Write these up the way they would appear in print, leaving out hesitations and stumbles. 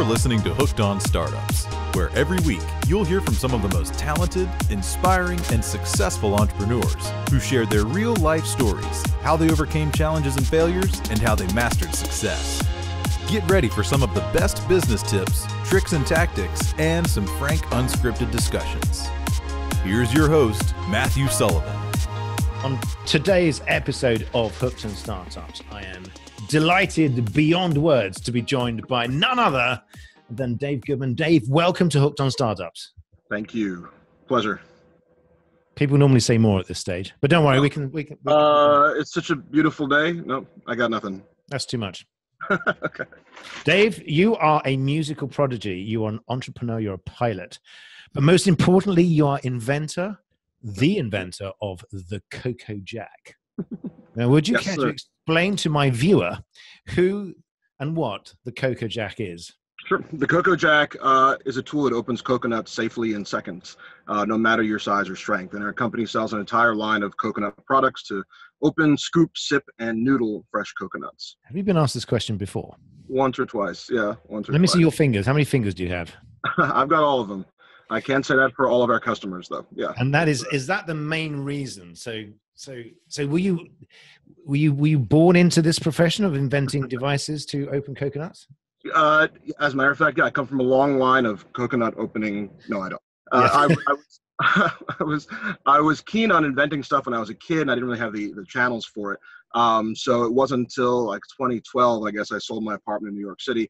listening to Hooked on Startups, where every week you'll hear from some of the most talented, inspiring, and successful entrepreneurs who shared their real-life stories, how they overcame challenges and failures, and how they mastered success. Get ready for some of the best business tips, tricks and tactics, and some frank, unscripted discussions. Here's your host, Matthew Sullivan. On today's episode of Hooked on Startups, I am delighted beyond words to be joined by none other than Dave Goodman. Dave, welcome to Hooked on Startups. Thank you. Pleasure. People normally say more at this stage, but don't worry, we can. It's such a beautiful day. No, I got nothing. That's too much. Okay. Dave, you are a musical prodigy. You are an entrepreneur. You're a pilot. But most importantly, you are the inventor of the Coco Jack. Now, would you care to explain to my viewer who and what the Coco Jack is? Sure. The Coco Jack is a tool that opens coconuts safely in seconds, no matter your size or strength. And our company sells an entire line of coconut products to open, scoop, sip, and noodle fresh coconuts. Have you been asked this question before? Once or twice, yeah. Let me see your fingers. How many fingers do you have? I've got all of them. I can't say that for all of our customers, though. Yeah. And that is that the main reason? So were you born into this profession of inventing devices to open coconuts? As a matter of fact, yeah, I come from a long line of coconut opening. No, I don't. I was keen on inventing stuff when I was a kid, and I didn't really have the channels for it. So it wasn't until like 2012, I guess, I sold my apartment in New York City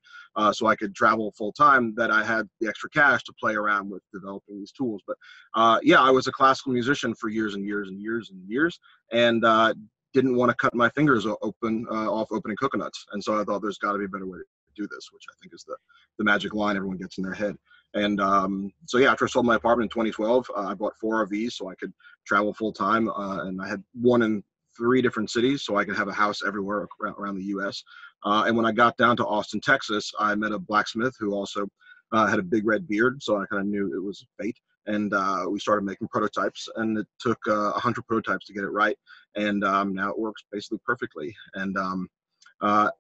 so I could travel full time, that I had the extra cash to play around with developing these tools. But yeah, I was a classical musician for years and years and years and years, and didn't want to cut my fingers off opening coconuts. And so I thought there's got to be a better way to do this, which I think is the magic line everyone gets in their head. And so yeah, after I sold my apartment in 2012, I bought 4 of these so I could travel full time, and I had one in 3 different cities so I could have a house everywhere around the US. And when I got down to Austin, Texas, I met a blacksmith who also had a big red beard, so I kind of knew it was fate. And we started making prototypes, and it took 100 prototypes to get it right. And now it works basically perfectly. And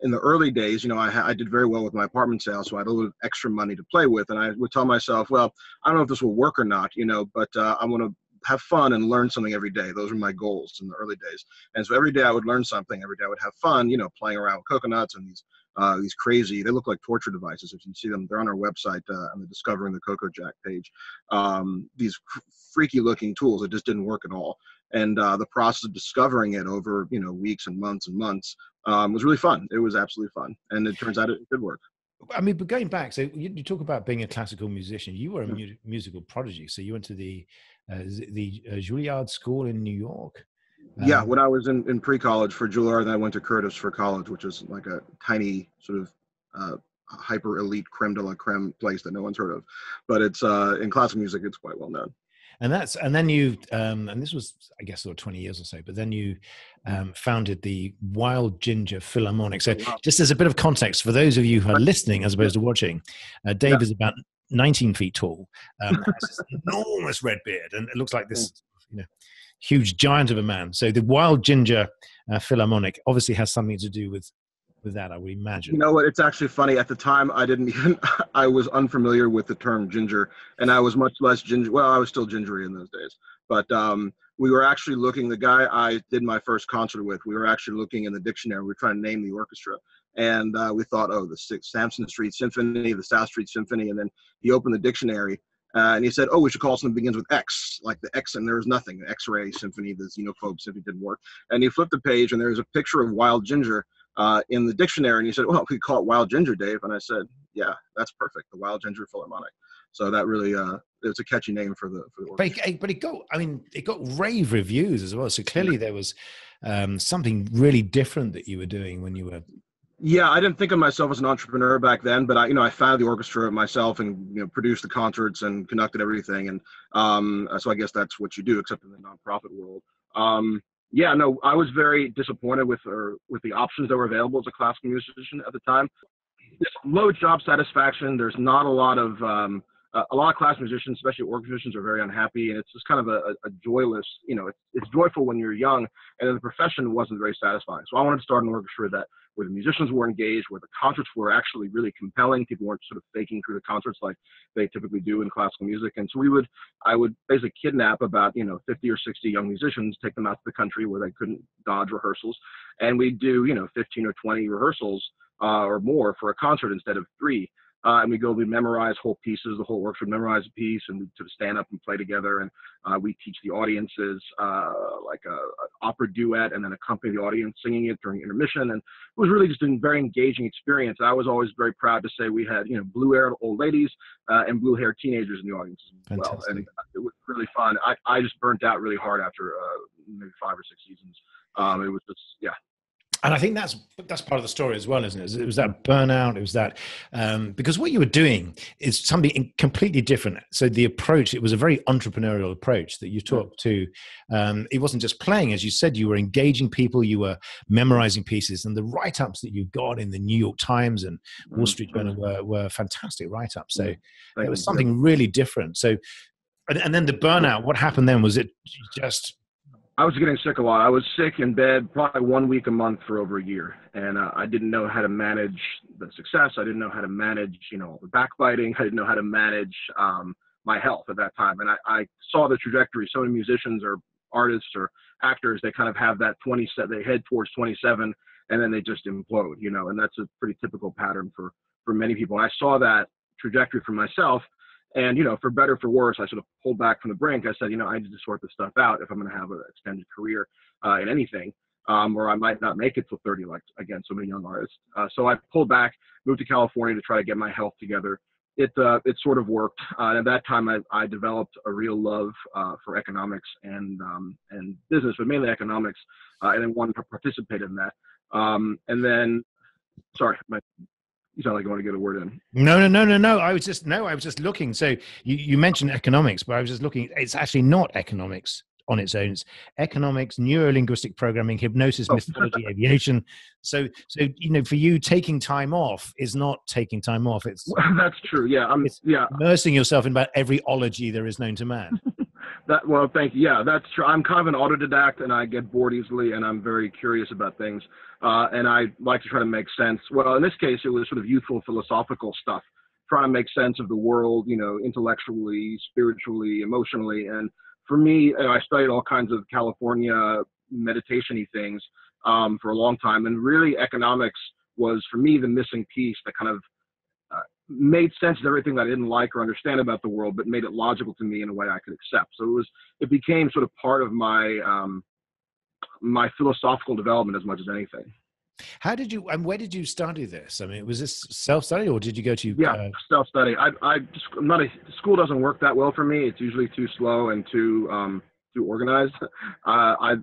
in the early days, you know, I did very well with my apartment sales, so I had a little extra money to play with. And I would tell myself, well, I don't know if this will work or not, you know, but I want to have fun and learn something every day. Those were my goals in the early days. And so every day I would learn something. Every day I would have fun, you know, playing around with coconuts and these crazy, they look like torture devices. If you see them, they're on our website on the Discovering the Coco Jack page. These freaky looking tools that just didn't work at all. And the process of discovering it over, you know, weeks and months was really fun. It was absolutely fun. And it turns out it did work. I mean, but going back, so you talk about being a classical musician. You were a musical prodigy. So you went to the Juilliard school in New York. Yeah, when I was in pre-college for Juilliard, then I went to Curtis for college, which is like a tiny sort of hyper elite creme de la creme place that no one's heard of. But it's in classical music, it's quite well known. And then you, and this was, I guess, sort of 20 years or so, but then you founded the Wild Ginger Philharmonic. So just as a bit of context for those of you who are listening as opposed to watching, Dave is about 19 feet tall, has this enormous red beard, and it looks like this, you know, huge giant of a man. So the Wild Ginger Philharmonic obviously has something to do with that, I would imagine. You know what? It's actually funny. At the time, I was unfamiliar with the term ginger, and I was much less ginger. Well, I was still gingery in those days, but we were actually looking, the guy I did my first concert with, we were actually looking in the dictionary. We were trying to name the orchestra, and we thought, oh, the Sampson Street Symphony, the South Street Symphony, and then he opened the dictionary, and he said, oh, we should call something that begins with X, like the X, and there was nothing. The X-ray Symphony, the Xenophobe Symphony didn't work. And he flipped the page, and there was a picture of Wild Ginger in the dictionary, and he said, well, we could call it Wild Ginger, Dave. And I said, yeah, that's perfect, the Wild Ginger Philharmonic. So that really, it's a catchy name for the orchestra. But it got rave reviews as well. So clearly there was something really different that you were doing when you were. Yeah, I didn't think of myself as an entrepreneur back then, but I founded the orchestra myself and, you know, produced the concerts and conducted everything. And so I guess that's what you do, except in the nonprofit world. Yeah, no, I was very disappointed with the options that were available as a classical musician at the time. There's low job satisfaction. There's not a lot of classical musicians, especially orchestra musicians, are very unhappy, and it's just kind of a joyless, you know, it's joyful when you're young, and then the profession wasn't very satisfying. So I wanted to start an orchestra that where the musicians were engaged, where the concerts were actually really compelling. People weren't sort of faking through the concerts like they typically do in classical music. And so I would basically kidnap about, 50 or 60 young musicians, take them out to the country where they couldn't dodge rehearsals. And we'd do, 15 or 20 rehearsals or more for a concert instead of 3. And we'd memorize whole pieces, the whole orchestra would memorize a piece, and we'd sort of stand up and play together. And we teach the audiences like an opera duet, and then accompany the audience singing it during intermission. And it was really just a very engaging experience. I was always very proud to say we had, blue-haired old ladies and blue-haired teenagers in the audience as well. And it was really fun. I just burnt out really hard after maybe 5 or 6 seasons. It was just, yeah. And I think that's part of the story as well, isn't it? It was that burnout. It was that because what you were doing is something completely different. So the approach, it was a very entrepreneurial approach that you talked to. It wasn't just playing, as you said. You were engaging people. You were memorizing pieces, and the write-ups that you got in the New York Times and Wall Street Journal were fantastic write-ups. So it was something really different. So, and then the burnout. What happened then? Was it just? I was getting sick a lot. I was sick in bed probably 1 week a month for over a year. And I didn't know how to manage the success. I didn't know how to manage, all the backbiting. I didn't know how to manage my health at that time. And I saw the trajectory. So many musicians or artists or actors, they kind of have that 27, they head towards 27 and then they just implode, and that's a pretty typical pattern for many people. And I saw that trajectory for myself. And, for better or for worse, I sort of pulled back from the brink. I said, I need to sort this stuff out if I'm going to have an extended career in anything, or I might not make it till 30, like, again, so many young artists. So I pulled back, moved to California to try to get my health together. It sort of worked. And at that time, I developed a real love for economics and business, but mainly economics, and then wanted to participate in that. And then, sorry, you sound like you want to get a word in. No. I was just looking. So you mentioned economics, but I was just looking. It's actually not economics on its own. It's economics, neuro-linguistic programming, hypnosis, mythology, aviation. So for you, taking time off is not taking time off. It's that's true. Yeah, immersing yourself in about every ology there is known to man. Well, thank you. Yeah, that's true. I'm kind of an autodidact, and I get bored easily, and I'm very curious about things, and I like to try to make sense. Well, in this case, it was sort of youthful philosophical stuff, trying to make sense of the world, intellectually, spiritually, emotionally. And for me, I studied all kinds of California meditation-y things for a long time, and really economics was, for me, the missing piece that kind of made sense of everything that I didn't like or understand about the world, but made it logical to me in a way I could accept. So it became sort of part of my my philosophical development as much as anything. How did you, and where did you study this? I mean, was this self-study, or did you go to? Yeah, self-study. I'm not school doesn't work that well for me. It's usually too slow and too organized. I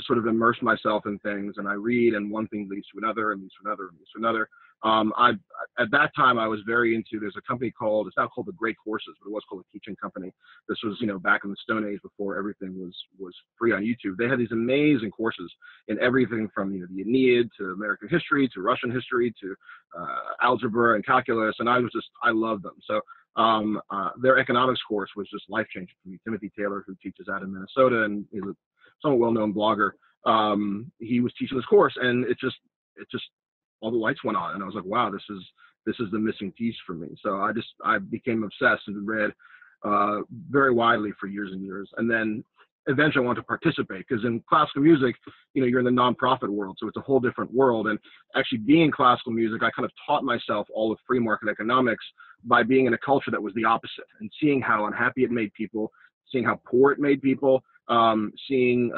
sort of immerse myself in things, and I read, and one thing leads to another, and leads to another, and leads to another. At that time, I was very into, there's a company called, it's now called the Great Courses, but it was called a teaching company. This was, back in the Stone Age before everything was free on YouTube. They had these amazing courses in everything from, the Aeneid to American history, to Russian history, to algebra and calculus. And I loved them. So their economics course was just life-changing for me. Timothy Taylor, who teaches out in Minnesota, and he's a somewhat well-known blogger, he was teaching this course, and it just all the lights went on, and I was like, wow, this is the missing piece for me. So I became obsessed and read very widely for years and years. And then eventually I wanted to participate, because in classical music, you're in the nonprofit world, so it's a whole different world. And actually being in classical music, I kind of taught myself all of free market economics by being in a culture that was the opposite, and seeing how unhappy it made people, seeing how poor it made people, seeing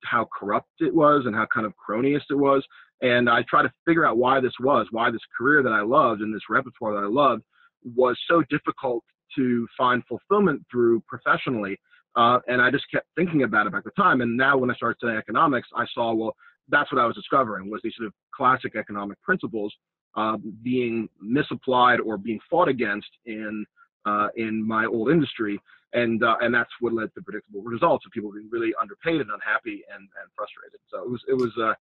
how corrupt it was and how kind of cronyist it was. And I try to figure out why this career that I loved and this repertoire that I loved was so difficult to find fulfillment through professionally. And I just kept thinking about it at the time. And now when I started studying economics, I saw, well, that's what I was discovering, was these sort of classic economic principles being misapplied or being fought against in my old industry. And that's what led to predictable results of people being really underpaid and unhappy and frustrated. So it was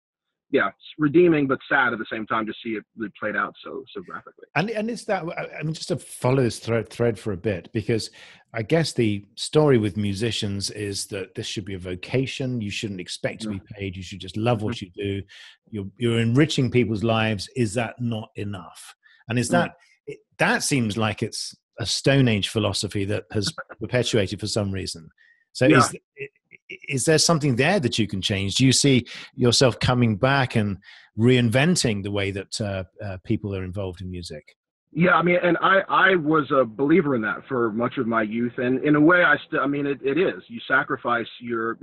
yeah, it's redeeming but sad at the same time to see it really played out so graphically. And it's that, I mean, just to follow this thread for a bit, because I guess the story with musicians is that this should be a vocation. You shouldn't expect to be paid. You should just love what you do. You're enriching people's lives. Is that not enough? And is that that seems like it's a Stone Age philosophy that has perpetuated for some reason. So is there something there that you can change? Do you see yourself coming back and reinventing the way that people are involved in music? Yeah, I mean, and I was a believer in that for much of my youth, and in a way, I mean, it is. You sacrifice your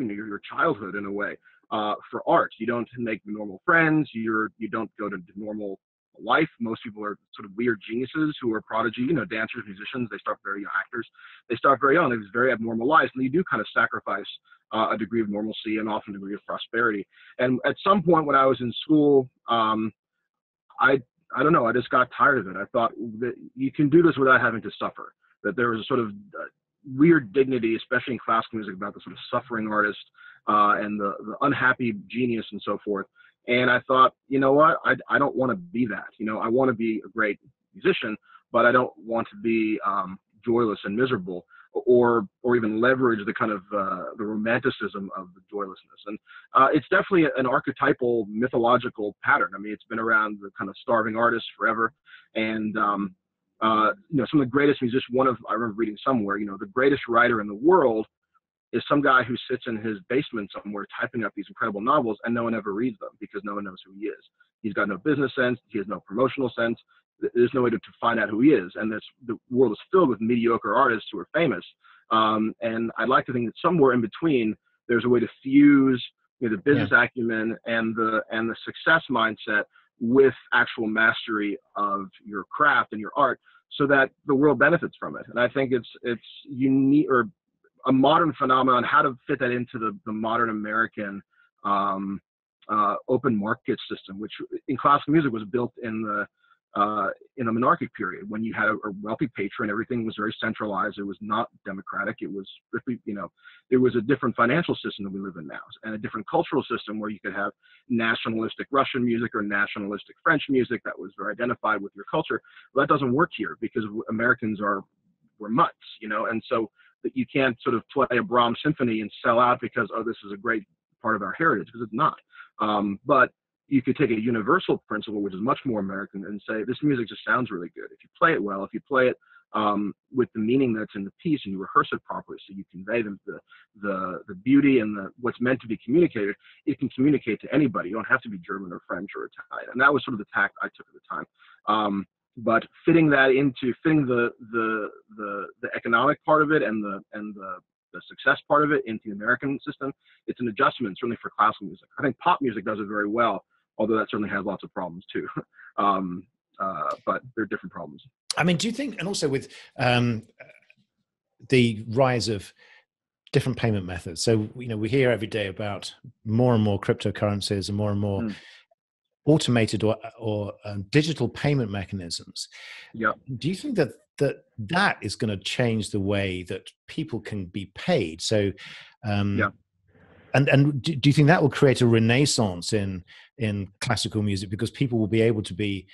childhood in a way for art. You don't make normal friends. You don't go to normal life. Most people are sort of weird geniuses who are prodigy, dancers, musicians. They start very young, actors. They start very young. They have very abnormal lives, and you do kind of sacrifice a degree of normalcy and often a degree of prosperity. And at some point when I was in school, I don't know, I just got tired of it. I thought that you can do this without having to suffer, that there was a sort of weird dignity, especially in classical music, about the sort of suffering artist and the unhappy genius and so forth. And I thought, you know what, I don't want to be that. I want to be a great musician, but I don't want to be joyless and miserable, or even leverage the kind of the romanticism of the joylessness. And it's definitely an archetypal mythological pattern. I mean, it's been around, the kind of starving artist, forever. And some of the greatest musicians, I remember reading somewhere, the greatest writer in the world is some guy who sits in his basement somewhere typing up these incredible novels, and no one ever reads them because no one knows who he is. He's got no business sense. He has no promotional sense. There's no way to find out who he is. And the world is filled with mediocre artists who are famous. And I'd like to think that somewhere in between, there's a way to fuse the business acumen and the success mindset with actual mastery of your craft and your art, so that the world benefits from it. And I think it's unique, or a modern phenomenon, how to fit that into the modern American open market system, which in classical music was built in the monarchic period, when you had a wealthy patron. Everything was very centralized. It was not democratic. It was, there was a different financial system that we live in now, and a different cultural system where you could have nationalistic Russian music or nationalistic French music that was very identified with your culture. Well, that doesn't work here because Americans we're mutts, and so that you can't sort of play a Brahms symphony and sell out because, oh, this is a great part of our heritage, because it's not. But you could take a universal principle, which is much more American, and say, this music just sounds really good. If you play it well, if you play it with the meaning that's in the piece, and you rehearse it properly, so you convey the beauty and what's meant to be communicated, it can communicate to anybody. You don't have to be German or French or Italian. And that was sort of the tack I took at the time. But fitting the economic part of it and the success part of it into the American system, it's an adjustment, certainly for classical music. I think pop music does it very well, although that certainly has lots of problems too. But they're different problems. I mean, do you think, and also with the rise of different payment methods, so we hear every day about more and more cryptocurrencies and more automated or digital payment mechanisms. Yeah. Do you think that is going to change the way that people can be paid? So, and do you think that will create a renaissance in classical music, because people will be able to be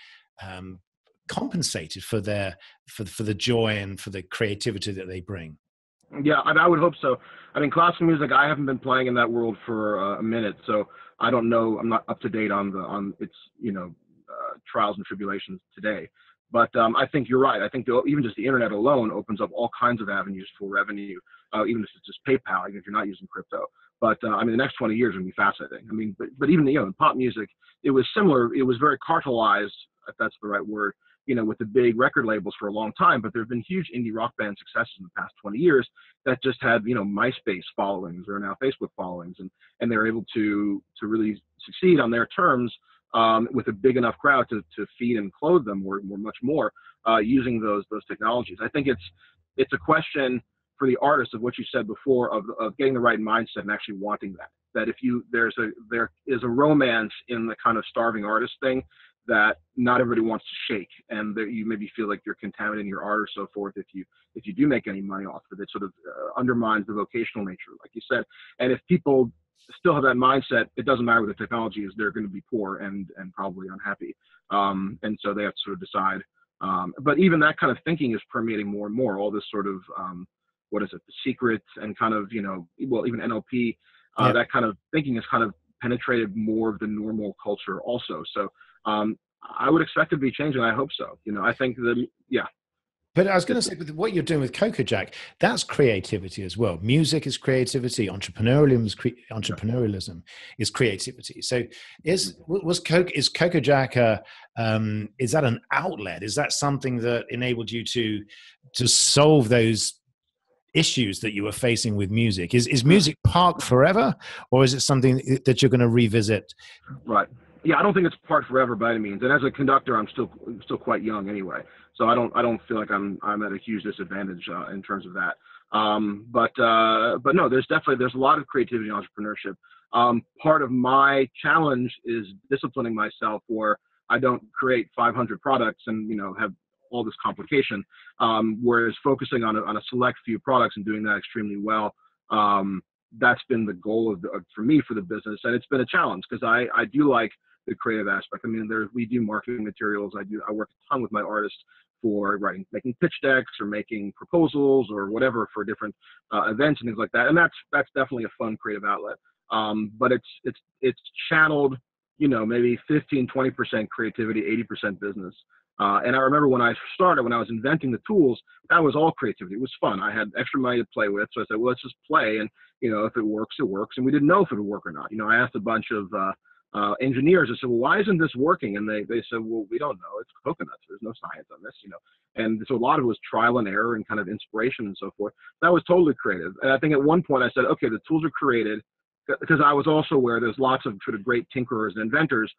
compensated for the joy and for the creativity that they bring? Yeah, I would hope so. I mean, classical music, I haven't been playing in that world for a minute, so I don't know. I'm not up to date on its trials and tribulations today. But I think you're right. I think even just the internet alone opens up all kinds of avenues for revenue, even if it's just PayPal, even if you're not using crypto. But I mean, the next 20 years are going to be fascinating. I mean, but even in pop music, it was similar. It was very cartelized, if that's the right word, with the big record labels for a long time. But there have been huge indie rock band successes in the past 20 years that just had, MySpace followings or now Facebook followings, and they're able to really succeed on their terms with a big enough crowd to feed and clothe them, or much more, using those technologies. I think it's a question for the artist of what you said before, of getting the right mindset and actually wanting that. That if there is a romance in the kind of starving artist thing that not everybody wants to shake, and that you maybe feel like you're contaminating your art or so forth if you do make any money off of it. It sort of undermines the vocational nature, like you said. And if people still have that mindset, it doesn't matter what the technology is, they're going to be poor and probably unhappy. And so they have to sort of decide. But even that kind of thinking is permeating more and more, all this sort of what is it, The Secret, and kind of, well, even NLP, Yeah. that kind of thinking has kind of penetrated more of the normal culture also. So I would expect it to be changing. I hope so. I think that, yeah. But I was going to say, with what you're doing with Coco Jack, that's creativity as well. Music is creativity. Entrepreneurialism is creativity. So is Coco Jack is that an outlet? Is that something that enabled you to solve those issues that you were facing with music? Is music parked forever, or is it something that you're going to revisit? Right. Yeah, I don't think it's parked forever by any means. And as a conductor, I'm still quite young anyway, so I don't feel like I'm at a huge disadvantage in terms of that. But no, there's a lot of creativity in entrepreneurship. Part of my challenge is disciplining myself where I don't create 500 products and have all this complication, whereas focusing on a select few products and doing that extremely well. That's been the goal for me for the business, and it's been a challenge because I do like the creative aspect. I mean, we do marketing materials. I work a ton with my artists for making pitch decks or making proposals or whatever for different events and things like that, and that's definitely a fun creative outlet. But it's channeled, maybe 15-20% creativity, 80% business. And I remember when I started, when I was inventing the tools, that was all creativity. It was fun. I had extra money to play with. So I said, well, let's just play. And, if it works, it works. And we didn't know if it would work or not. I asked a bunch of engineers. I said, well, why isn't this working? And they said, well, we don't know. It's coconuts. There's no science on this, And so a lot of it was trial and error and kind of inspiration and so forth. That was totally creative. And I think at one point I said, okay, the tools are created, because I was also aware there's lots of sort of great tinkerers and inventors,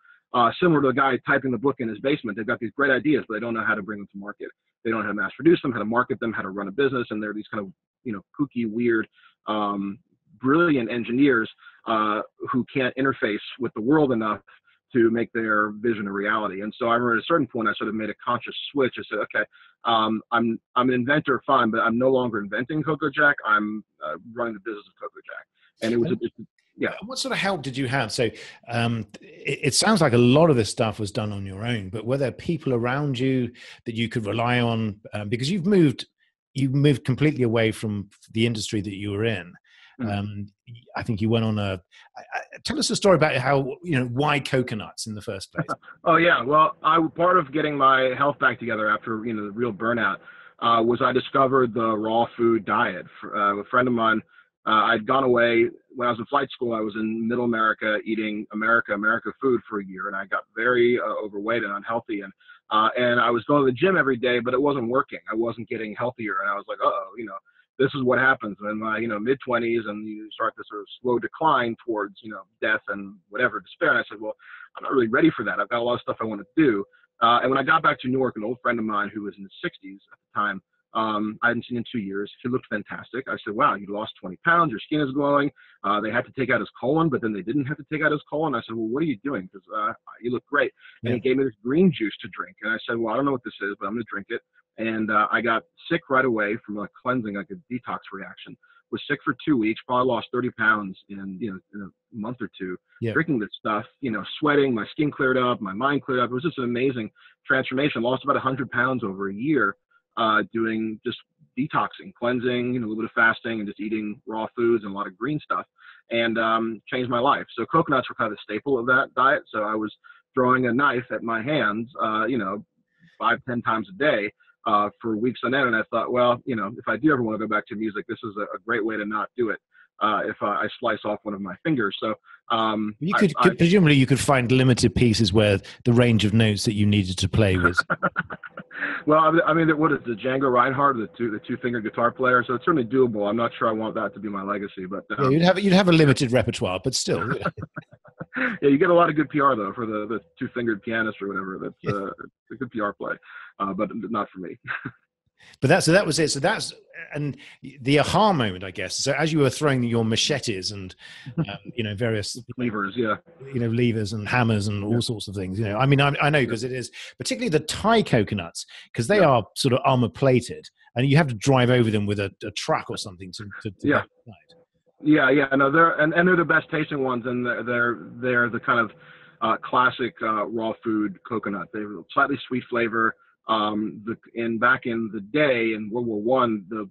similar to the guy typing the book in his basement. They've got these great ideas, but they don't know how to bring them to market. They don't know how to mass produce them, how to market them, how to run a business. And they're these kind of, kooky, weird, brilliant engineers who can't interface with the world enough to make their vision a reality. And so I remember at a certain point, I sort of made a conscious switch. I said, okay, I'm an inventor, fine, but I'm no longer inventing Coco Jack. I'm running the business of Coco Jack. And it was yeah. What sort of help did you have? So it sounds like a lot of this stuff was done on your own, but were there people around you that you could rely on? Because you've moved completely away from the industry that you were in. I think you went on tell us a story about how, why coconuts in the first place. Oh yeah. Well, part of getting my health back together after, the real burnout, was I discovered the raw food diet. A friend of mine, I'd gone away when I was in flight school. I was in middle America eating America food for a year, and I got very overweight and unhealthy. And I was going to the gym every day, but it wasn't working. I wasn't getting healthier. And I was like, this is what happens in my, mid-20s, and you start this sort of slow decline towards, death and whatever, despair. And I said, well, I'm not really ready for that. I've got a lot of stuff I want to do. And when I got back to New York, an old friend of mine who was in his 60s at the time, I hadn't seen him in 2 years. He looked fantastic. I said, wow, you lost 20 pounds. Your skin is glowing. They had to take out his colon, but then they didn't have to take out his colon. I said, well, what are you doing? Because you look great. And he gave me this green juice to drink. And I said, well, I don't know what this is, but I'm going to drink it. And I got sick right away from cleansing, like a detox reaction. Was sick for 2 weeks, probably lost 30 pounds in a month or two, drinking this stuff, sweating, my skin cleared up, my mind cleared up. It was just an amazing transformation. Lost about 100 pounds over a year. Doing just detoxing, cleansing, a little bit of fasting, and just eating raw foods and a lot of green stuff, and changed my life. So coconuts were kind of a staple of that diet. So I was throwing a knife at my hands, 5-10 times a day for weeks on end. And I thought, well, if I do ever want to go back to music, this is a great way to not do it. If I slice off one of my fingers. So presumably you could find limited pieces where the range of notes that you needed to play was. Well, I mean, what is the Django Reinhardt, the two-finger guitar player? So it's certainly doable. I'm not sure I want that to be my legacy, but you'd have a limited repertoire, but still. Yeah, you get a lot of good PR though for the two-fingered pianist or whatever. That's a good PR play, but not for me. But that was it. So that's and the aha moment, I guess. So as you were throwing your machetes and various levers, levers and hammers and all sorts of things. I mean, I know because it is particularly the Thai coconuts because they are sort of armor plated, and you have to drive over them with a truck or something to Yeah. No, they're the best tasting ones, and they're the kind of classic raw food coconut. They have a slightly sweet flavor. And back in the day in World War I, the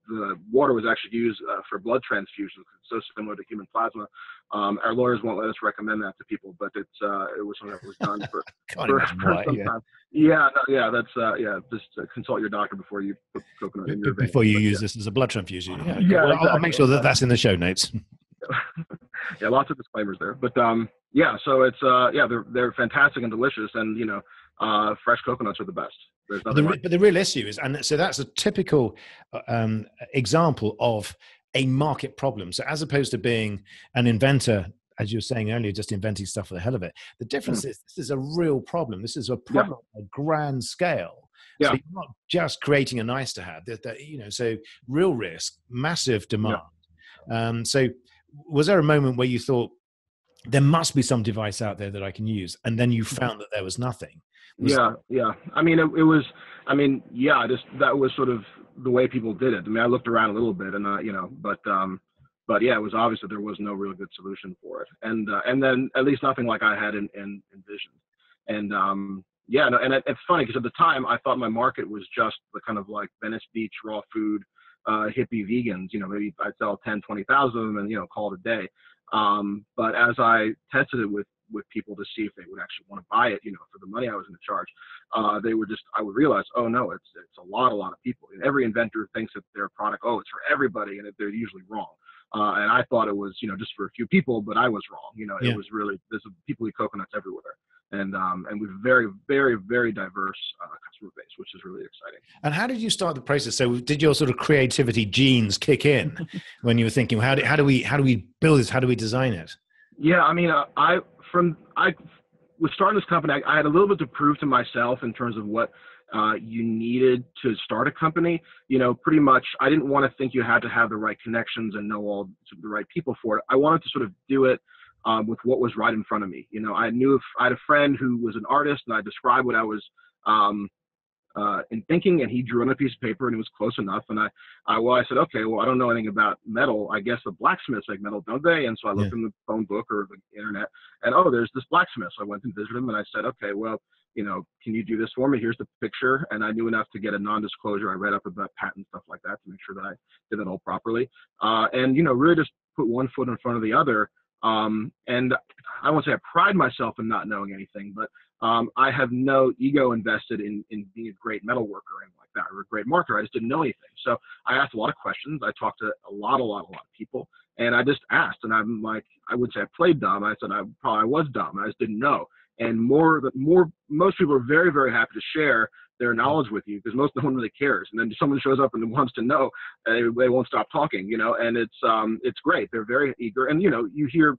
the water was actually used for blood transfusions. It's so similar to human plasma. Our lawyers won't let us recommend that to people, but it was something that was done for some time. Yeah, no, yeah, that's just consult your doctor before you put coconut in your veins. Before you use this as a blood transfusion. Yeah, yeah, well, exactly. I'll make sure that that's in the show notes. Yeah, lots of disclaimers there, but yeah, so it's they're fantastic and delicious, and fresh coconuts are the best. But the real issue is, and so that's a typical example of a market problem. So as opposed to being an inventor, as you were saying earlier, just inventing stuff for the hell of it, the difference is this is a real problem. This is a problem on a grand scale. Yeah. So you're not just creating a nice to have. So real risk, massive demand. Yeah. So was there a moment where you thought there must be some device out there that I can use, and then you found that there was nothing? Yeah. I mean, that was sort of the way people did it. I mean, I looked around a little bit, and but yeah, it was obvious that there was no real good solution for it, and then at least nothing like I had envisioned. And it's funny because at the time I thought my market was just the kind of like Venice Beach raw food hippie vegans. Maybe I'd sell 10, 20,000 of them and call it a day. But as I tested it with people to see if they would actually want to buy it, for the money I was going to charge, I would realize, oh no, it's a lot of people. And every inventor thinks that their product, it's for everybody, and they're usually wrong. And I thought it was, just for a few people, but I was wrong. It was really, there's people eat coconuts everywhere. And we've very, very, very diverse customer base, which is really exciting. And how did you start the process? So did your sort of creativity genes kick in when you were thinking, how do we build this? How do we design it? Yeah, I mean, I was starting this company. I had a little bit to prove to myself in terms of what you needed to start a company. Pretty much, I didn't want to think you had to have the right connections and know all the right people for it. I wanted to sort of do it with what was right in front of me. I had a friend who was an artist, and I described what I was in thinking, and he drew on a piece of paper, and it was close enough. And I said, okay, well, I don't know anything about metal. I guess the blacksmiths make metal, don't they? And so I looked in the phone book or the internet, and there's this blacksmith. So I went and visited him, and I said, okay, well, can you do this for me? Here's the picture. And I knew enough to get a non-disclosure. I read up about patent stuff like that to make sure that I did it all properly. And really just put one foot in front of the other. And I won't say I pride myself in not knowing anything, but I have no ego invested in being a great metal worker or anything like that, or a great marketer. I just didn't know anything. So I asked a lot of questions. I talked to a lot of people, and I just asked. And I'm like, I wouldn't say I played dumb. I said I was dumb. I just didn't know. And most people are very, very happy to share their knowledge with you because most no one really cares. And then someone shows up and wants to know, they won't stop talking, and it's great. They're very eager. And, you hear,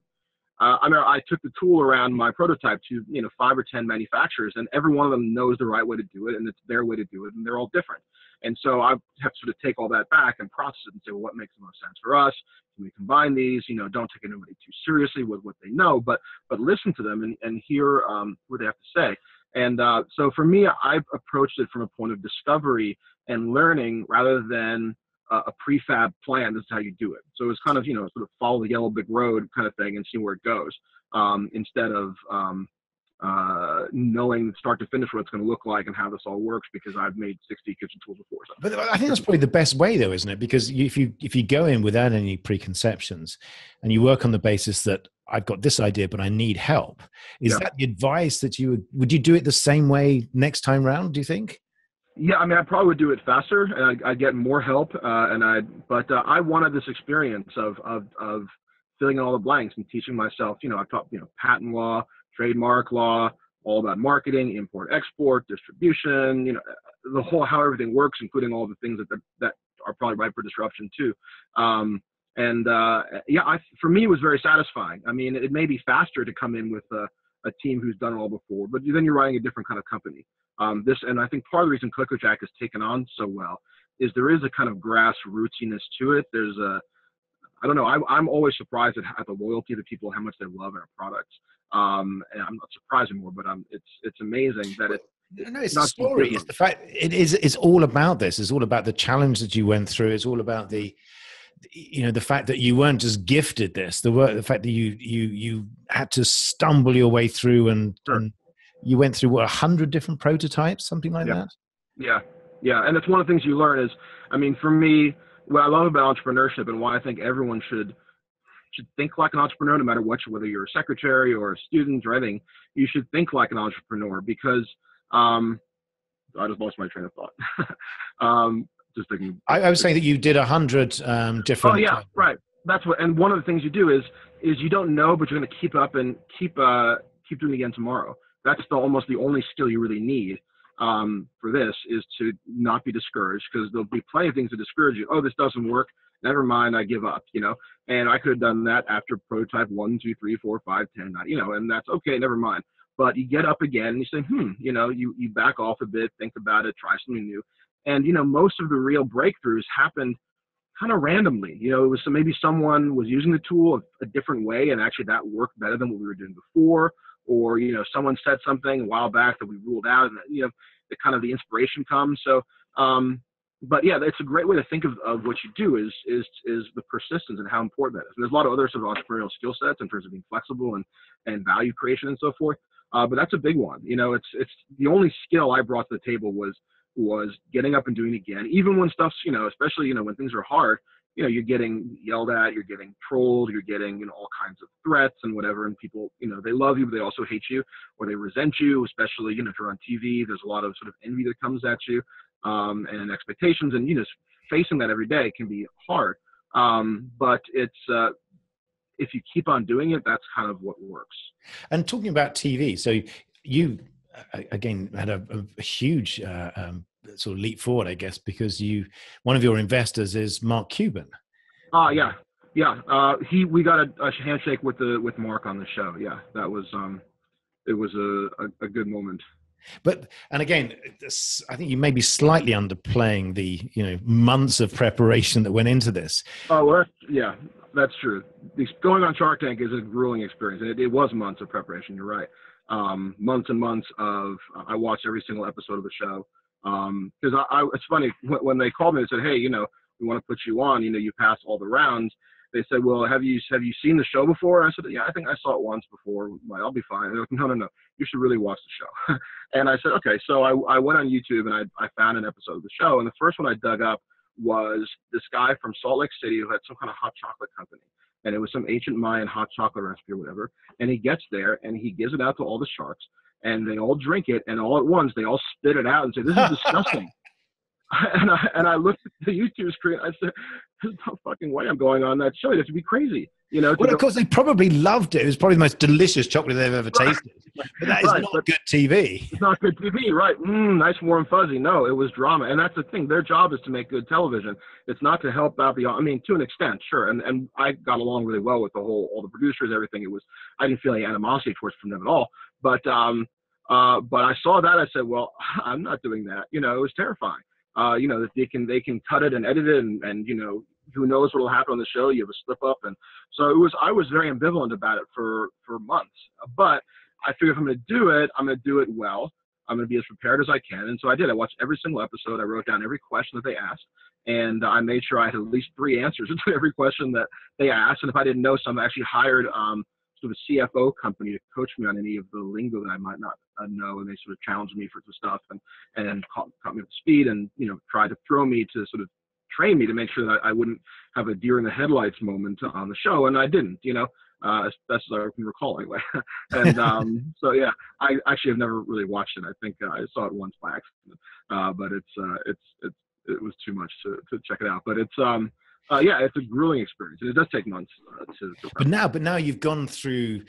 I took the tool around my prototype to, 5 or 10 manufacturers, and every one of them knows the right way to do it, and it's their way to do it, and they're all different. And so I have to sort of take all that back and process it and say, well, what makes the most sense for us? Can we combine these? Don't take anybody too seriously with what they know, but listen to them and hear what they have to say. And so for me, I approached it from a point of discovery and learning rather than a prefab plan. This is how you do it. So it's kind of, sort of follow the yellow brick road kind of thing and see where it goes, instead of knowing start to finish what it's going to look like and how this all works, because I've made 60 kitchen tools before. So. But I think that's probably the best way, though, isn't it? Because if you go in without any preconceptions and you work on the basis that I've got this idea, but I need help, is that the advice that would you do it the same way next time round, do you think? Yeah, I mean, I probably would do it faster, and I'd get more help. But I wanted this experience of filling in all the blanks and teaching myself. I've taught patent law, trademark law, all about marketing, import, export, distribution. The whole how everything works, including all the things that are probably ripe for disruption too. For me, it was very satisfying. I mean, it may be faster to come in with a team who's done it all before, but then you're running a different kind of company. And I think part of the reason Coco Jack has taken on so well is there is a kind of grassrootsiness to it. There's I don't know, I'm always surprised at the loyalty of the people, how much they love our products. And I'm not surprised anymore, but it's amazing that it's the story. It's the fact it's all about this. It's all about the challenge that you went through. It's all about the fact that you weren't just gifted this, the fact that you had to stumble your way through and you went through 100 different prototypes, something like that. Yeah. And that's one of the things you learn is, I mean, for me, what I love about entrepreneurship and why I think everyone should think like an entrepreneur, no matter whether you're a secretary or a student or anything, you should think like an entrepreneur because I just lost my train of thought. Just thinking. I was saying that you did 100 different. Oh yeah, right. That's what. And one of the things you do is you don't know, but you're going to keep up and keep doing it again tomorrow. That's almost the only skill you really need for this, is to not be discouraged, because there'll be plenty of things to discourage you. Oh, this doesn't work. Never mind, I give up. And I could have done that after prototype 1, 2, 3, 4, 5, 10, and that's okay. Never mind. But you get up again and you say, you back off a bit, think about it, try something new. And, most of the real breakthroughs happened kind of randomly. It was maybe someone was using the tool a different way, and actually that worked better than what we were doing before. Or, someone said something a while back that we ruled out, and, the kind of the inspiration comes. So, but yeah, it's a great way to think of what you do is the persistence and how important that is. And there's a lot of other sort of entrepreneurial skill sets in terms of being flexible and value creation and so forth. But that's a big one. It's the only skill I brought to the table was getting up and doing it again, even when stuff's, especially, when things are hard, you're getting yelled at, you're getting trolled, you're getting, all kinds of threats and whatever. And people, they love you, but they also hate you, or they resent you, especially, if you're on TV, there's a lot of sort of envy that comes at you, and expectations, and, facing that every day can be hard. But it's, if you keep on doing it, that's kind of what works. And talking about TV, so you, again, had a huge sort of leap forward, I guess, because one of your investors is Mark Cuban. Yeah. We got a handshake with Mark on the show. Yeah, that was it was a good moment. And again, I think you may be slightly underplaying the months of preparation that went into this. Oh, well, yeah, that's true. Going on Shark Tank is a grueling experience, and it was months of preparation. You're right. Months and months of I watched every single episode of the show. Because it's funny when they called me and said, hey, we want to put you on. You passed all the rounds. They said, well, have you seen the show before? And I said, yeah, I think I saw it once before. I'll be fine. They're like, no, you should really watch the show. And I said, okay. So I went on YouTube and I found an episode of the show. And the first one I dug up was this guy from Salt Lake City who had some kind of hot chocolate company. And it was some ancient Mayan hot chocolate recipe or whatever. And he gets there and he gives it out to all the sharks. And they all drink it. And all at once, they all spit it out and say, this is disgusting. And I looked at the YouTube screen. I said, "There's no fucking way I'm going on that show. You have to be crazy." Well, of course, they probably loved it. It was probably the most delicious chocolate they've ever tasted. But that is not good TV. It's not good TV, right? Nice, warm, fuzzy. No, it was drama, and that's the thing. Their job is to make good television. It's not to help out to an extent, sure. And I got along really well with all the producers, everything. I didn't feel any animosity towards from them at all. But I saw that. I said, well, I'm not doing that. It was terrifying. That they can cut it and edit it and who knows what will happen on the show. You have a slip up. And so I was very ambivalent about it for months, but I figured if I'm going to do it, I'm going to do it well. I'm going to be as prepared as I can. And so I did. I watched every single episode. I wrote down every question that they asked, and I made sure I had at least 3 answers to every question that they asked. And if I didn't know some, I actually hired sort of a CFO company to coach me on any of the lingo that I might not know, and they sort of challenged me for some stuff and caught me up to speed and tried to throw me to sort of train me to make sure that I wouldn't have a deer in the headlights moment on the show, and I didn't, as best as I can recall anyway. And so yeah, I actually have never really watched it. I think I saw it once by accident, but it was too much to check it out. But it's it's a grueling experience, and it does take months to But now you've gone through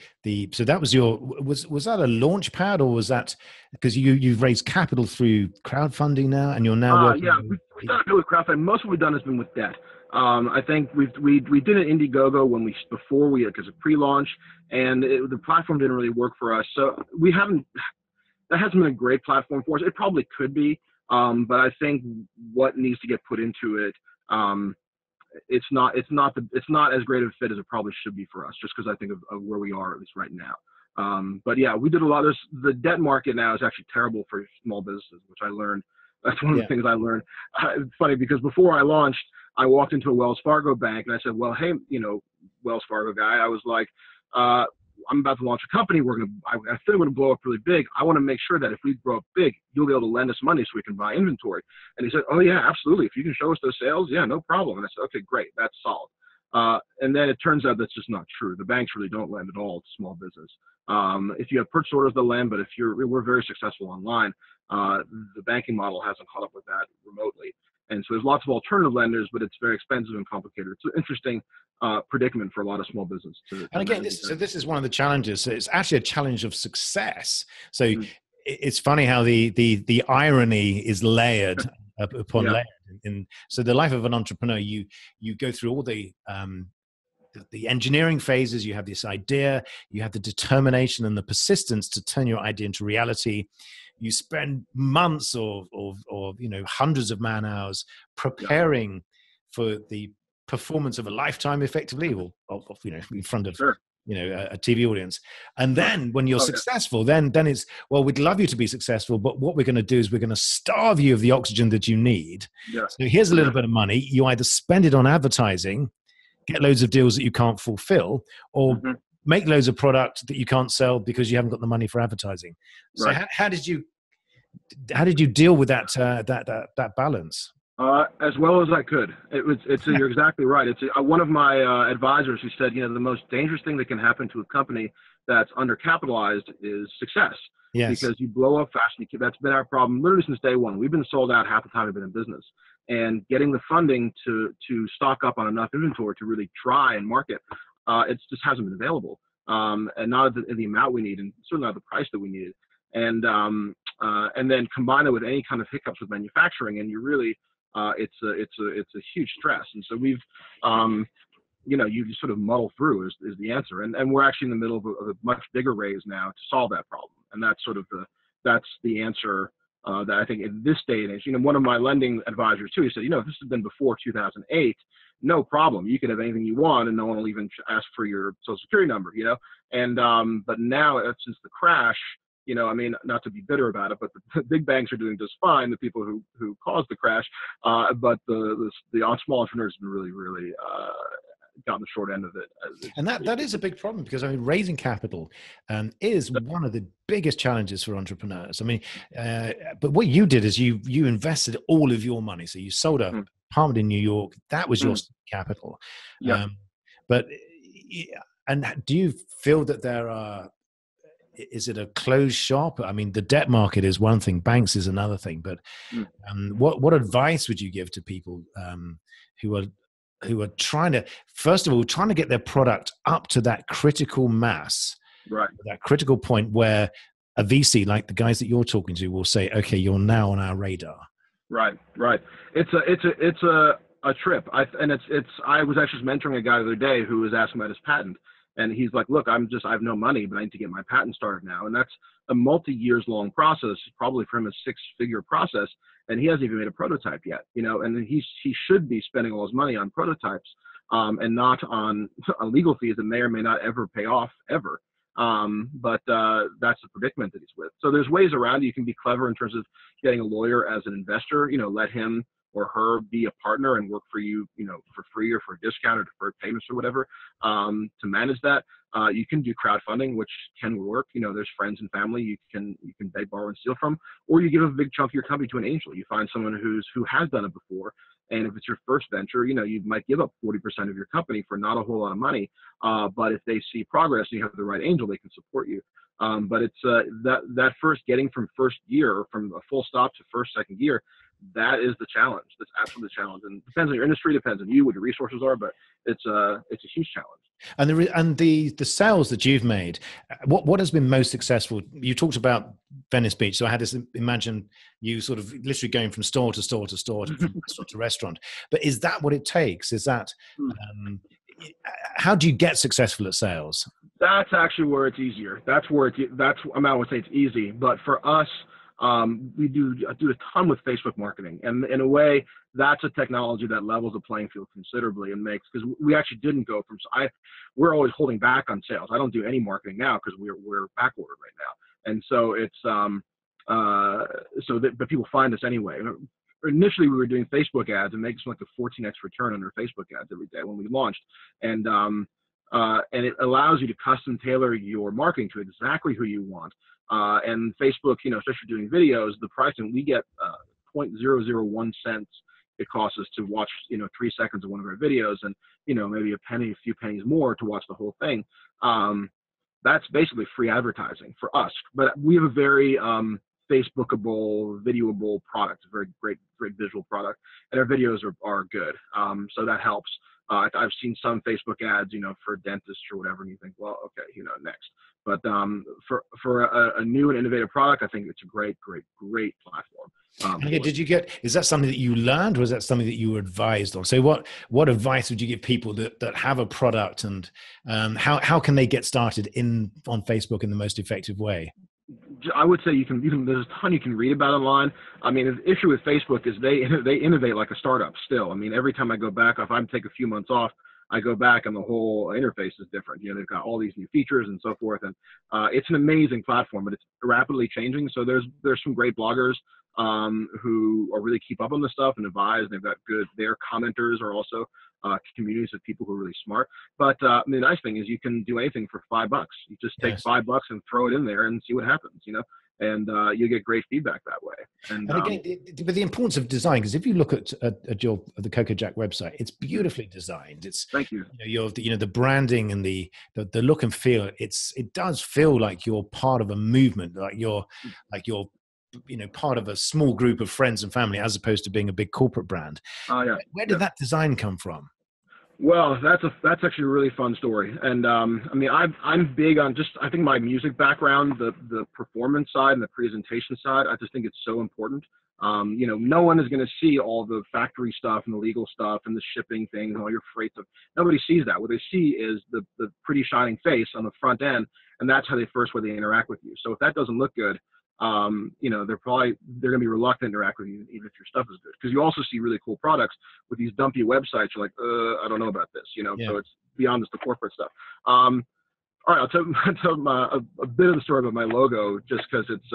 so that was was that a launch pad, or was that because you've raised capital through crowdfunding now, and you're now working? Yeah, we've done it with crowdfunding. Most of what we've done has been with debt. I think we did an Indiegogo because of pre-launch, and the platform didn't really work for us. So that hasn't been a great platform for us. It probably could be, but I think what needs to get put into it. It's not as great of a fit as it probably should be for us, just because I think of where we are, at least right now. But yeah, we did a lot of this. The debt market now is actually terrible for small businesses, which I learned. That's one of the things I learned. It's funny because before I launched, I walked into a Wells Fargo bank and I said, well, hey, Wells Fargo guy, I was like, I'm about to launch a company. I think we're going to blow up really big. I want to make sure that if we grow up big, you'll be able to lend us money so we can buy inventory. And he said, oh yeah, absolutely. If you can show us those sales, yeah, no problem. And I said, okay, great. That's solid. And then it turns out that's just not true. The banks really don't lend at all to small business. If you have purchase orders, they'll lend, but we're very successful online. The banking model hasn't caught up with that remotely. And so there's lots of alternative lenders, but it's very expensive and complicated. It's an interesting predicament for a lot of small business. And again, this is one of the challenges. So it's actually a challenge of success. So it's funny how the irony is layered upon layered. So the life of an entrepreneur, you go through all the engineering phases. You have this idea, you have the determination and the persistence to turn your idea into reality. You spend months or hundreds of man hours preparing for the performance of a lifetime, effectively, or in front of a TV audience. And then when you're successful, then it's, well, we'd love you to be successful, but what we're going to do is we're going to starve you of the oxygen that you need. So here's a little bit of money. You either spend it on advertising, get loads of deals that you can't fulfill, or make loads of product that you can't sell because you haven't got the money for advertising. So how did you deal with that balance? As well as I could. You're exactly right. It's one of my advisors who said, the most dangerous thing that can happen to a company that's undercapitalized is success. Yes. Because you blow up fast. That's been our problem literally since day one. We've been sold out half the time we've been in business, and getting the funding to stock up on enough inventory to really try and market, it just hasn't been available, and not at the amount we need, and certainly not at the price that we needed. And then combine it with any kind of hiccups with manufacturing, and you really it's a huge stress. And so we've you just sort of muddle through is the answer. And we're actually in the middle of a much bigger raise now to solve that problem. And that's sort of the answer that I think in this day and age, one of my lending advisors too, he said, if this had been before 2008, no problem. You could have anything you want and no one will even ask for your social security number, And, but now since the crash, not to be bitter about it, but the big banks are doing just fine, the people who caused the crash, but the small entrepreneurs have been really, really gotten the short end of it. And that is a big problem, because raising capital is one of the biggest challenges for entrepreneurs. But what you did is you invested all of your money. So you sold a apartment in New York. That was your capital. Yeah. And do you feel that is it a closed shop? The debt market is one thing, banks is another thing. But what advice would you give to people who are trying to get their product up to that critical mass, that critical point where a VC, like the guys that you're talking to, will say, "Okay, you're now on our radar." Right. It's a trip. I was actually mentoring a guy the other day who was asking about his patent. And he's like, look, I have no money, but I need to get my patent started now. And that's a multi-years long process, probably for him a 6-figure process. And he hasn't even made a prototype yet, and he should be spending all his money on prototypes and not on legal fees that may or may not ever pay off ever. But that's the predicament that he's with. So there's ways around it. You can be clever in terms of getting a lawyer as an investor, let him or her be a partner and work for you, for free or for a discount or deferred payments or whatever, to manage that. You can do crowdfunding, which can work. There's friends and family you can beg, borrow, and steal from, or you give a big chunk of your company to an angel. You find someone who has done it before, and if it's your first venture, you might give up 40% of your company for not a whole lot of money. But if they see progress and you have the right angel, they can support you. But it's that first getting from first gear, from a full stop to first, second gear, that is the challenge. That's absolutely the challenge. And it depends on your industry, depends on you, what your resources are, but it's a huge challenge. And the sales that you've made, what has been most successful? You talked about Venice Beach. So I had this, imagine you sort of literally going from store to store to store, from restaurant to restaurant. But is that what it takes? Is that, how do you get successful at sales? That's actually where it's easier. I would say it's easy, but for us, we do a ton with Facebook marketing, and in a way, that's a technology that levels the playing field considerably and makes, because we actually didn't go from. We're always holding back on sales. I don't do any marketing now because we're backordered right now, and so it's but people find us anyway. Initially, we were doing Facebook ads and making like a 14x return on our Facebook ads every day when we launched, and and it allows you to custom tailor your marketing to exactly who you want. And Facebook, especially doing videos, the pricing, we get 0.001 cents it costs us to watch, 3 seconds of one of our videos, and, maybe a few pennies more to watch the whole thing. That's basically free advertising for us. But we have a very Facebookable, videoable product, a very great visual product, and our videos are good. So that helps. I've seen some Facebook ads, for dentists or whatever, and you think, well, okay, next. But for a new and innovative product, I think it's a great platform. Is that something that you learned, or is that something that you were advised on? So what advice would you give people that have a product, and how can they get started on Facebook in the most effective way? I would say you can there's a ton you can read about online. I mean, the issue with Facebook is they innovate like a startup still. I mean, every time I go back, if I take a few months off, I go back and the whole interface is different. They've got all these new features and so forth, and it's an amazing platform, but it's rapidly changing. So there's some great bloggers who are really keep up on this stuff and advise. They've got their commenters are also communities of people who are really smart. But the nice thing is you can do anything for $5. You just take $5 and throw it in there and see what happens, and you get great feedback that way. And again, but the importance of design, because if you look at the Coco Jack website, it's beautifully designed. It's thank you. The branding and the look and feel. It does feel like you're part of a movement, like you're part of a small group of friends and family, as opposed to being a big corporate brand. Where did that design come from? Well, that's actually a really fun story. And I'm big on I think my music background, the performance side and the presentation side, I just think it's so important. No one is going to see all the factory stuff and the legal stuff and the shipping thing and all your freight stuff. Nobody sees that. What they see is the pretty shining face on the front end, and that's how they interact with you. So if that doesn't look good, they're going to be reluctant to interact with you, even if your stuff is good. Because you also see really cool products with these dumpy websites. You're like, I don't know about this, So it's beyond just the corporate stuff. All right, I'll tell a bit of the story about my logo, just because it's.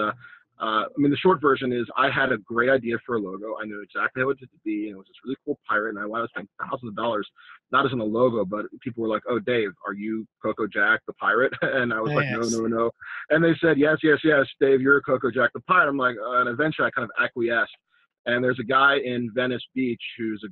The short version is I had a great idea for a logo. I knew exactly how it should be, and it was this really cool pirate, and I wanted to spend thousands of dollars, not as in a logo, but people were like, "Oh, Dave, are you Coco Jack the pirate?" And I was like, "No." And they said, "Yes, Dave, you're Coco Jack the pirate." I'm like, and eventually I kind of acquiesced. And there's a guy in Venice Beach who's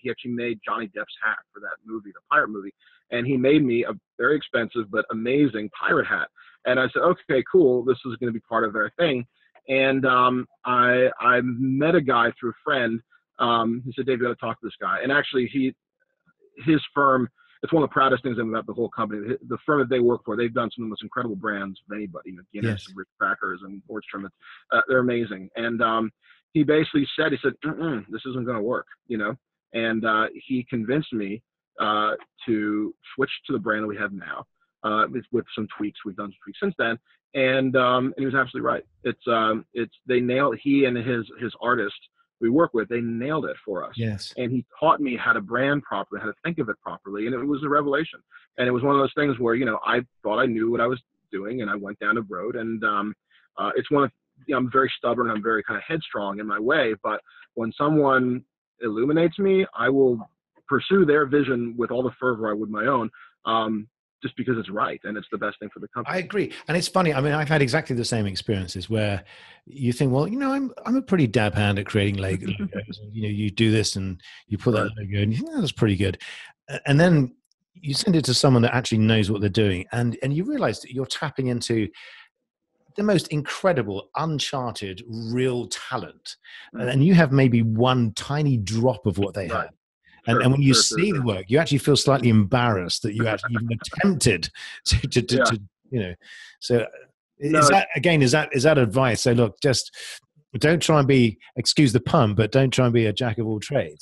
he actually made Johnny Depp's hat for that movie, the pirate movie. And he made me a very expensive but amazing pirate hat. And I said, okay, cool. This is going to be part of their thing. And I met a guy through a friend. He said, Dave, you got to talk to this guy. And actually, his firm, it's one of the proudest things about the whole company. The firm that they work for, they've done some of the most incredible brands of anybody, Guinness, and Ritz Crackers, and Nordstrom. They're amazing. And he basically said, this isn't going to work, And he convinced me to switch to the brand that we have now. With some tweaks. We've done some tweaks since then. And he was absolutely right. They nailed, he and his artist we work with, they nailed it for us. Yes. And he taught me how to brand properly, how to think of it properly. And it was a revelation. And it was one of those things where, I thought I knew what I was doing, and I went down the road. And it's one of, I'm very stubborn. I'm very kind of headstrong in my way. But when someone illuminates me, I will pursue their vision with all the fervor I would my own. Just because it's right and it's the best thing for the company. I agree. And it's funny. I've had exactly the same experiences where you think, well, I'm a pretty dab hand at creating logos. You do this and you put that logo and you think, that's pretty good. And then you send it to someone that actually knows what they're doing. And you realize that you're tapping into the most incredible, uncharted, real talent. And you have maybe one tiny drop of what they have. And when you see the work, you actually feel slightly embarrassed that you actually even attempted to. So is that advice? So look, just don't try and be, excuse the pun, but don't try and be a jack of all trades.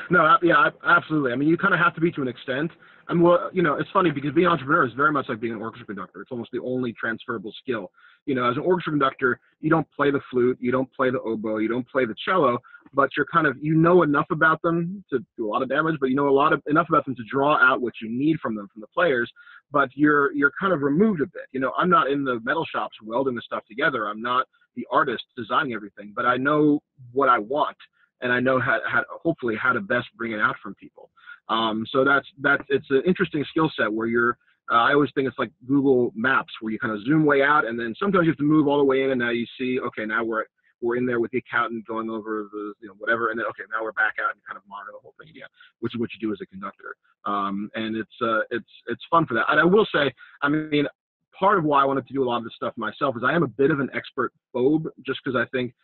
No, absolutely. You kind of have to be to an extent. It's funny because being an entrepreneur is very much like being an orchestra conductor. It's almost the only transferable skill. As an orchestra conductor, you don't play the flute, you don't play the oboe, you don't play the cello, but you're enough about them to do a lot of damage, but enough about them to draw out what you need from them, from the players, but you're kind of removed a bit. I'm not in the metal shops welding the stuff together. I'm not the artist designing everything, but I know what I want, and I know how hopefully how to best bring it out from people. So it's an interesting skill set where you're, I always think it's like Google Maps, where you kind of zoom way out, and then sometimes you have to move all the way in, and now you see, okay, now we're in there with the accountant going over the, whatever, and then, okay, now we're back out and kind of monitor the whole thing again, which is what you do as a conductor. And it's fun for that. And I will say, I mean, part of why I wanted to do a lot of this stuff myself is I am a bit of an expert phobe, just because I think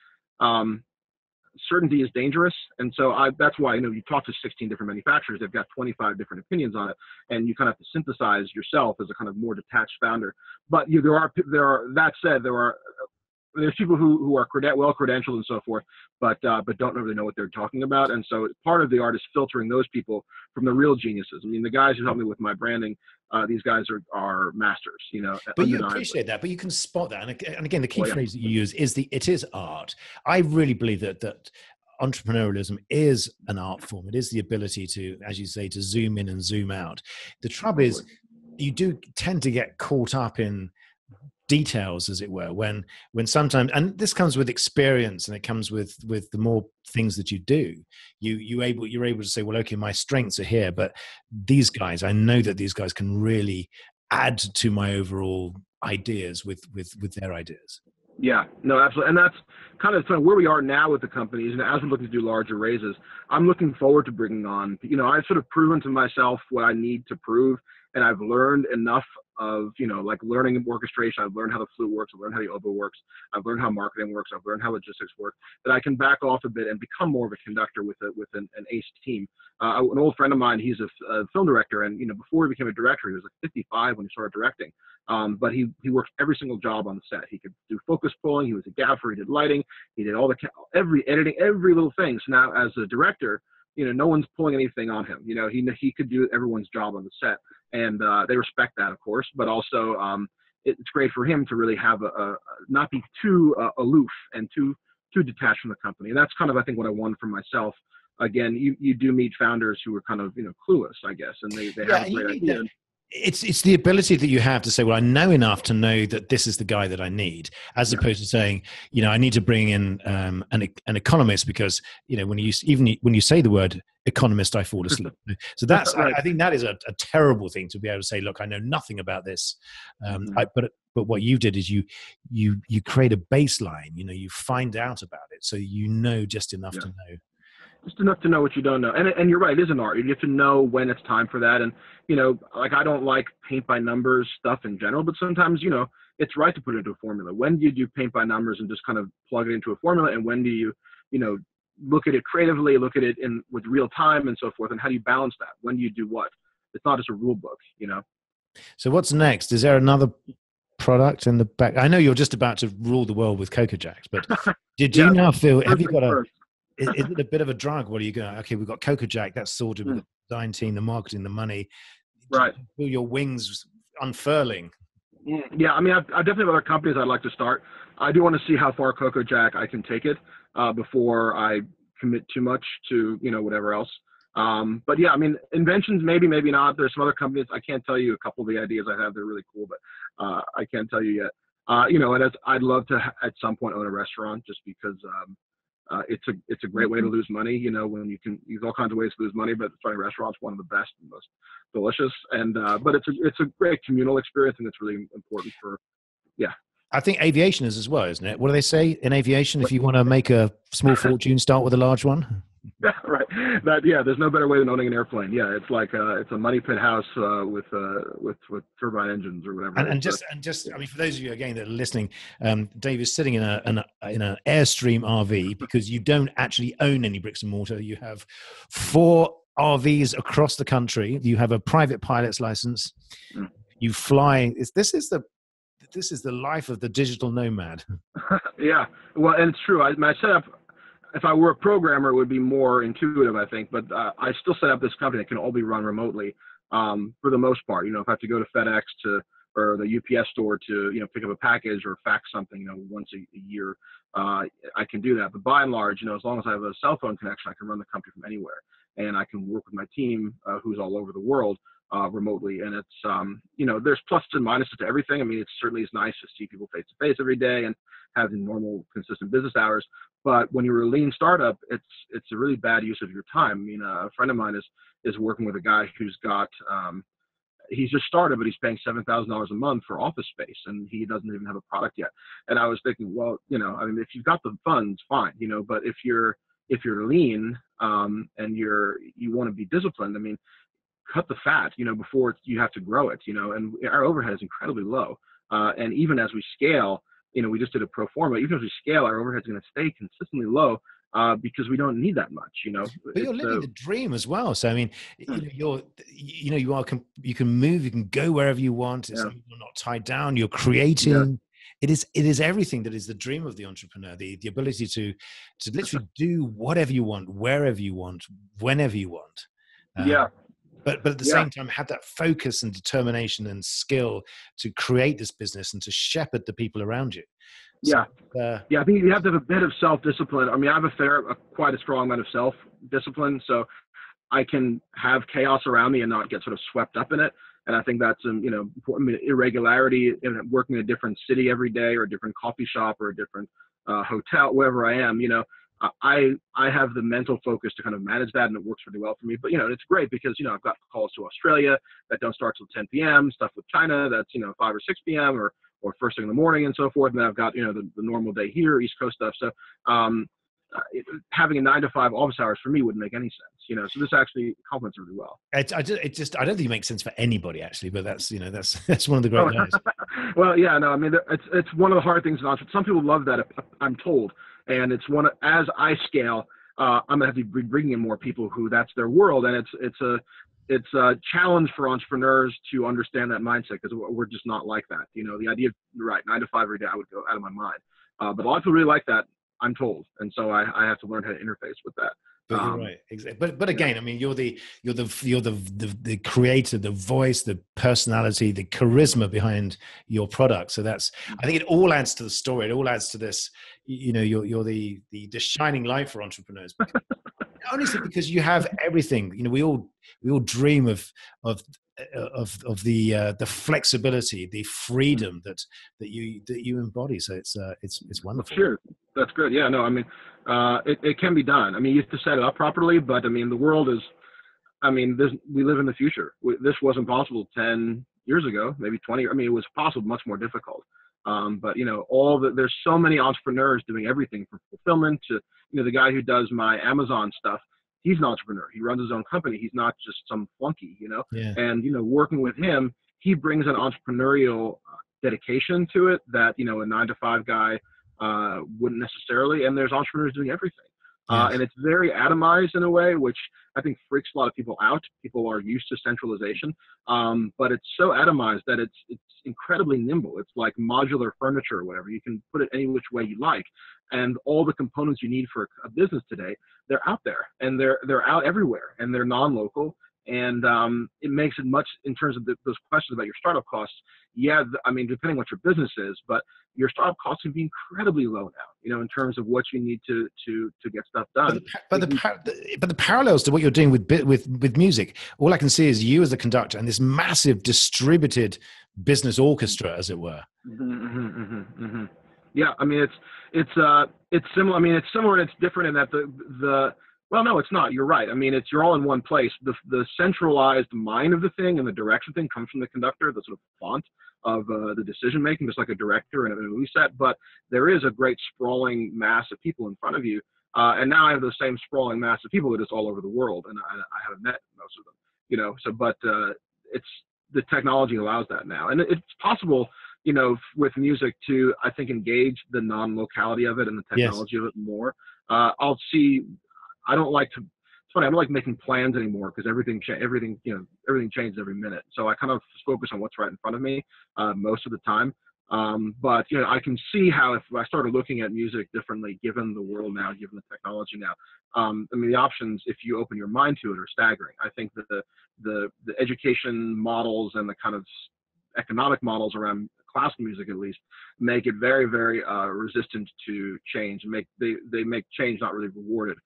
certainty is dangerous. And so that's why, you talk to 16 different manufacturers, they've got 25 different opinions on it, and you kind of have to synthesize yourself as a kind of more detached founder. But that said, there's people who are well credentialed and so forth, but don't really know what they're talking about. And so part of the art is filtering those people from the real geniuses. I mean, the guys who help me with my branding, these guys are masters, But you appreciate that, but you can spot that. And again, the key phrase that you use is it is art. I really believe that entrepreneurialism is an art form. It is the ability to, as you say, to zoom in and zoom out. The trouble is, you do tend to get caught up in details, as it were, when sometimes, and this comes with experience, and it comes with the more things that you do, you're able to say, well, okay, my strengths are here, but I know that these guys can really add to my overall ideas with their ideas. Yeah, no, absolutely. And that's kind of where we are now with the companies. And as we're looking to do larger raises, I'm looking forward to bringing on, I've sort of proven to myself what I need to prove. And I've learned enough of, like learning orchestration. I've learned how the flute works. I've learned how the oboe works. I've learned how marketing works. I've learned how logistics work, that I can back off a bit and become more of a conductor with an ace team. An old friend of mine, he's a film director. And, before he became a director, he was like 55 when he started directing. But he worked every single job on the set. He could do focus pulling. He was a gaffer. He did lighting. He did all every editing, every little thing. So now as a director, no one's pulling anything on him. He could do everyone's job on the set, and they respect that, of course. But also, it's great for him to really have not be too aloof and too detached from the company. And that's kind of, I think, what I want for myself. Again, you do meet founders who are kind of clueless, I guess, and they have a great idea. It's the ability that you have to say, well, I know enough to know that this is the guy that I need, as opposed to saying, I need to bring in an economist, because when you say the word economist, I fall asleep. So that's right. I think that is a terrible thing, to be able to say, look, I know nothing about this, but what you did is you create a baseline. You find out about it, so just enough to know. Just enough to know what you don't know. And you're right, it is an art. You have to know when it's time for that. And, like, I don't like paint by numbers stuff in general, but sometimes, it's right to put it into a formula. When do you do paint by numbers and just kind of plug it into a formula? And when do you, look at it creatively, look at it with real time and so forth? And how do you balance that? When do you do what? It's not just a rule book, So what's next? Is there another product in the back? I know you're just about to rule the world with Coco Jacks, but do you now feel, have you got is it a bit of a drug? What are you going, okay, we've got Coco Jack, that's sorted with the design team, the marketing, the money. Right. Do you feel your wings unfurling? Yeah, I mean, I definitely have other companies I'd like to start. I do want to see how far Coco Jack I can take it before I commit too much to, whatever else. But yeah, I mean, inventions, maybe not. There's some other companies. I can't tell you a couple of the ideas I have. They're really cool, but I can't tell you yet. And I'd love to at some point own a restaurant, just because it's a great way to lose money. When you can use all kinds of ways to lose money, but starting a restaurant's one of the best and most delicious. And but it's a great communal experience, and it's really important for, yeah. I think aviation is as well, isn't it? What do they say in aviation? If you want to make a small fortune, start with a large one. Yeah, right. There's no better way than owning an airplane. Yeah, it's like it's a money pit house with turbine engines or whatever. And just I mean, for those of you again that are listening, Dave is sitting in an Airstream RV, because you don't actually own any bricks and mortar. You have 4 RVs across the country. You have a private pilot's license. You fly. This is the life of the digital nomad. Yeah, well, and it's true. My setup, if I were a programmer, it would be more intuitive, I think. But I still set up this company that can all be run remotely for the most part. If I have to go to FedEx or the UPS store to pick up a package or fax something once a year, I can do that. But by and large, as long as I have a cell phone connection, I can run the company from anywhere, and I can work with my team who's all over the world remotely. And it's there's pluses and minuses to everything. I mean, it certainly is nice to see people face to face every day and have the normal consistent business hours, But when you're a lean startup, it's a really bad use of your time. I mean, a friend of mine is working with a guy who's got he's just started, but he's paying $7,000 a month for office space, and he doesn't even have a product yet. And I was thinking, well, I mean, if you've got the funds, fine, but if you're lean and you want to be disciplined, I mean, cut the fat, before you have to grow it, and our overhead is incredibly low. And even as we scale, we just did a pro forma. Even as we scale, our overhead is going to stay consistently low because we don't need that much, But you're living the dream as well. So I mean, you can move, you can go wherever you want. You're not tied down. You're creating. Yeah. It is everything that is the dream of the entrepreneur. The ability to literally do whatever you want, wherever you want, whenever you want. But at the same time, have that focus and determination and skill to create this business and to shepherd the people around you. So, I think you have to have a bit of self-discipline. I mean, I have quite a strong amount of self-discipline, so I can have chaos around me and not get sort of swept up in it. And I think that's, irregularity in working in a different city every day, or a different coffee shop, or a different hotel, wherever I am, I have the mental focus to kind of manage that, and it works really well for me. But, it's great because, I've got calls to Australia that don't start till 10 p.m., stuff with China that's, 5 or 6 p.m. or first thing in the morning and so forth. And then I've got, the normal day here, East Coast stuff. So having a 9 to 5 office hours for me wouldn't make any sense, so this actually complements really well. I don't think it makes sense for anybody actually, but that's one of the great guys. Well, I mean, it's one of the hard things in entrepreneurship. Some people love that, I'm told. And it's as I scale, I'm going to have to be bringing in more people who that's their world. And it's a challenge for entrepreneurs to understand that mindset, because we're just not like that. The idea of 9 to 5 every day, I would go out of my mind. But a lot of people really like that, I'm told. And so I have to learn how to interface with that. But you're right, exactly. But again, I mean, you're the creator, the voice, the personality, the charisma behind your product. So I think it all adds to the story. It all adds to this. You're the shining light for entrepreneurs. Honestly, because you have everything. We all dream of the flexibility, the freedom that you embody. So it's wonderful. Sure, that's good. Yeah, no, I mean, it can be done. I mean, you have to set it up properly, but I mean, the world is. I mean, we live in the future. This wasn't possible 10 years ago, maybe 20. I mean, it was possible, much more difficult. But there's so many entrepreneurs doing everything from fulfillment to the guy who does my Amazon stuff. He's an entrepreneur. He runs his own company. He's not just some flunky, And working with him, he brings an entrepreneurial dedication to it that a 9 to 5 guy wouldn't necessarily. And there's entrepreneurs doing everything. Yes. And it's very atomized in a way, which I think freaks a lot of people out. People are used to centralization, but it's so atomized that it's incredibly nimble. It's like modular furniture or whatever. You can put it any which way you like, and all the components you need for a business today, they're out there, and they're out everywhere, and they're non-local. And it makes it much, in terms of those questions about your startup costs. Yeah, I mean, depending what your business is, but your startup costs can be incredibly low now, in terms of what you need to get stuff done. But the parallels to what you're doing with music, all I can see is you as the conductor and this massive distributed business orchestra, as it were. Yeah, I mean, it's similar. I mean, it's similar and it's different in that well, no, it's not. You're right. I mean, you're all in one place. The centralized mind of the thing and the direction thing comes from the conductor, the sort of font of the decision making, just like a director in a movie set. But there is a great sprawling mass of people in front of you, and now I have the same sprawling mass of people that is all over the world, and I haven't met most of them. So, but it's the technology allows that now, and it's possible. With music to, I think, engage the non-locality of it and the technology of it more. I'll see. I don't like making plans anymore, because everything changes every minute. So I kind of focus on what's right in front of me most of the time. But I can see how if I started looking at music differently, given the world now, given the technology now, I mean, the options, if you open your mind to it, are staggering. I think that the education models and the kind of economic models around classical music, at least, make it very, very resistant to change. They make change not really rewarded.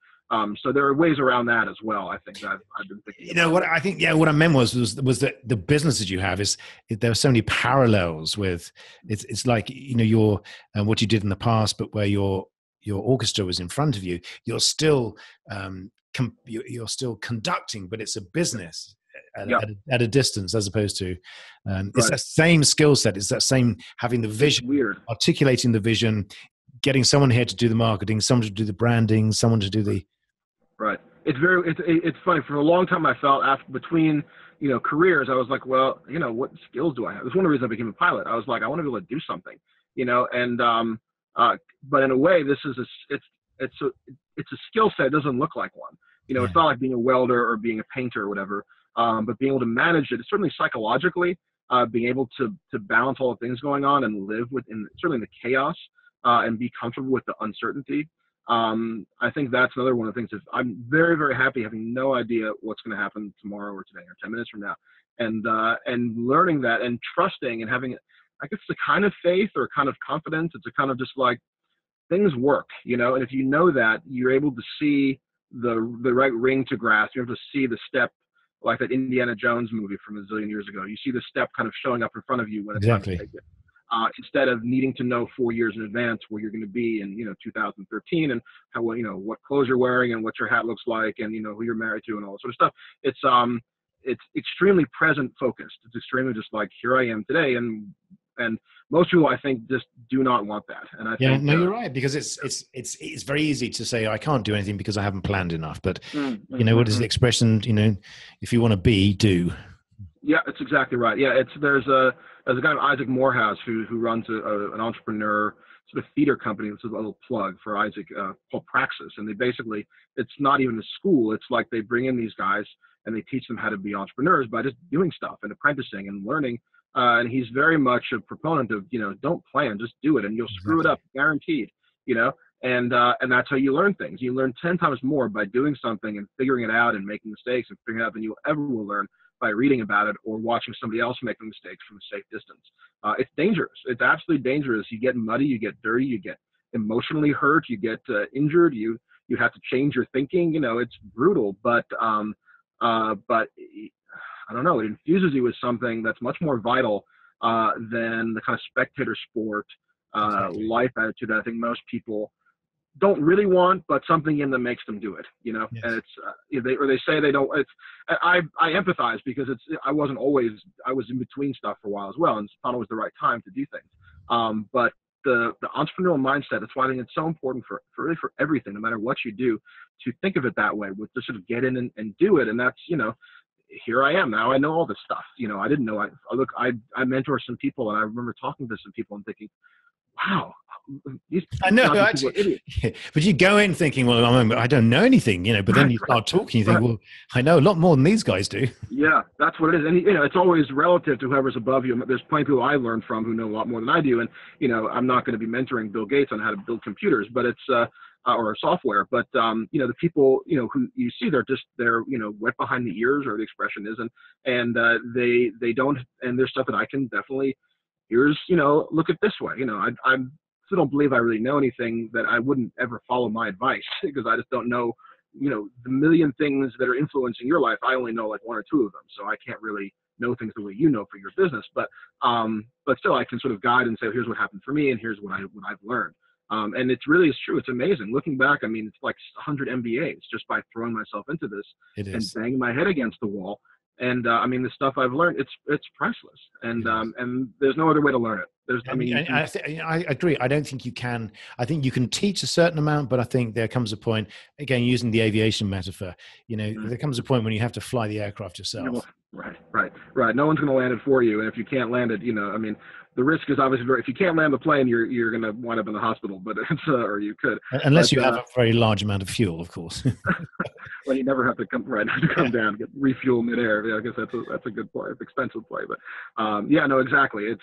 So there are ways around that as well. I think I've been thinking. What I think, what I meant was that the businesses you have there are so many parallels with. It's like your what you did in the past, but where you're your orchestra was in front of you, you're still you're still conducting, but it's a business at a distance, as opposed to it's that same skill set. It's that same having the vision, articulating the vision, getting someone here to do the marketing, someone to do the branding, someone to do the It's funny. For a long time, I felt between careers, I was like, well, what skills do I have? It's one of the reasons I became a pilot. I was like, I want to be able to do something, and but in a way, this is it's a skill set. It doesn't look like one. It's not like being a welder or being a painter or whatever. But being able to manage it, certainly psychologically, being able to balance all the things going on and live certainly in the chaos, and be comfortable with the uncertainty. I think that's another one of the things. I'm very, very happy having no idea what's going to happen tomorrow or today or 10 minutes from now, and learning that and trusting and having, I guess, a kind of faith or a kind of confidence. It's a kind of just like things work, and if you know that, you're able to see the right ring to grasp. You're able to see the step, like that Indiana Jones movie from a zillion years ago. You see the step kind of showing up in front of you when it's time to take it. Instead of needing to know 4 years in advance where you're going to be in 2013 and how what clothes you're wearing and what your hat looks like and who you're married to and all that sort of stuff. It's extremely present focused. It's extremely just like, here I am today, and most people, I think, just do not want that. And I think, you're right, because it's very easy to say I can't do anything because I haven't planned enough. But what is the expression? If you want to be, do. Yeah, that's exactly right. Yeah, there's a guy, Isaac Morehouse, who runs an entrepreneur sort of theater company. This is a little plug for Isaac, called Praxis. And they basically, it's not even a school. It's like they bring in these guys and they teach them how to be entrepreneurs by just doing stuff and apprenticing and learning. And he's very much a proponent of, don't plan, just do it, and you'll screw it up, guaranteed. And that's how you learn things. You learn 10 times more by doing something and figuring it out and making mistakes and figuring it out than you ever will learn by reading about it or watching somebody else make the mistakes from a safe distance. It's dangerous. It's absolutely dangerous. You get muddy, you get dirty, you get emotionally hurt, you get injured, you have to change your thinking. It's brutal, but I don't know, it infuses you with something that's much more vital than the kind of spectator sport life attitude that I think most people don't really want, but something in them makes them do it, Yes. And it's they say they don't. I empathize because I was in between stuff for a while as well, and it's not always the right time to do things. But the entrepreneurial mindset, that's why I think it's so important for everything, no matter what you do, to think of it that way, with to sort of get in and do it. And that's, here I am now. I know all this stuff. I didn't know. I mentor some people, and I remember talking to some people and thinking, wow, I know, actually, but you go in thinking, well, I don't know anything, but then you start talking, you think, well, I know a lot more than these guys do. Yeah, that's what it is. And, it's always relative to whoever's above you. There's plenty of people I learned from who know a lot more than I do. And, I'm not going to be mentoring Bill Gates on how to build computers, but it's, or software, but, the people, who you see, they're wet behind the ears, or the expression is, and they don't, and there's stuff that I can definitely, here's, look at this way. I still don't believe I really know anything that I wouldn't ever follow my advice, because I just don't know, the million things that are influencing your life. I only know like one or two of them. So I can't really know things the way you know for your business, but still I can sort of guide and say, here's what happened for me, and here's what I've learned. And it's really is true. It's amazing. Looking back, I mean, it's like 100 MBAs just by throwing myself into this and banging my head against the wall. And I mean, the stuff I've learned, it's priceless. And there's no other way to learn it. I agree. I don't think you can. I think you can teach a certain amount, but I think there comes a point, again, using the aviation metaphor, there comes a point when you have to fly the aircraft yourself. Right. No one's going to land it for you. And if you can't land it, I mean, the risk is obviously if you can't land the plane, you're going to wind up in the hospital, but or you could. Unless you have a very large amount of fuel, of course. Well, you never have to come down, get refuel midair. Yeah, I guess that's a good play. It's expensive play, but no, exactly.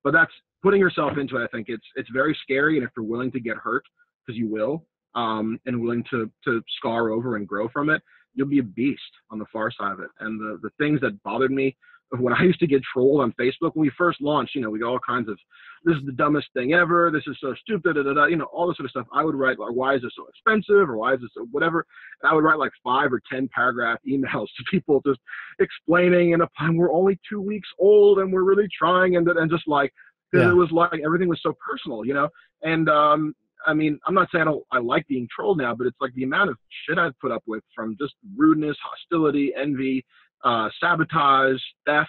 But that's putting yourself into it. I think it's very scary, and if you're willing to get hurt, because you will, and willing to scar over and grow from it, you'll be a beast on the far side of it. And the things that bothered me when I used to get trolled on Facebook when we first launched, we got all kinds of, this is the dumbest thing ever, this is so stupid, all this sort of stuff. I would write, like, why is this so expensive, or why is this so whatever? And I would write like 5 or 10 paragraph emails to people just explaining, and we're only 2 weeks old and we're really trying, and just like, because it was like everything was so personal, and I mean, I'm not saying I like being trolled now, but it's like the amount of shit I've put up with, from just rudeness, hostility, envy, sabotage, theft,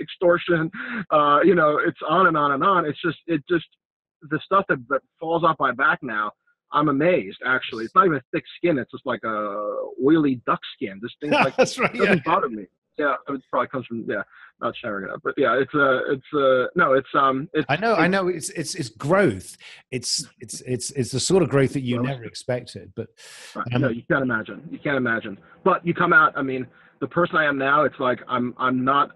extortion, it's on and on and on. It's just the stuff that falls off my back now. I'm amazed, actually. It's not even thick skin. It's just like a oily duck skin. This thing's like, That's right. It doesn't bother me. Yeah, it probably comes from, not sharing it up, but yeah, I know it's growth. It's the sort of growth that you never expected, but no, you can't imagine. But you come out, I mean, the person I am now, it's like, I'm probably not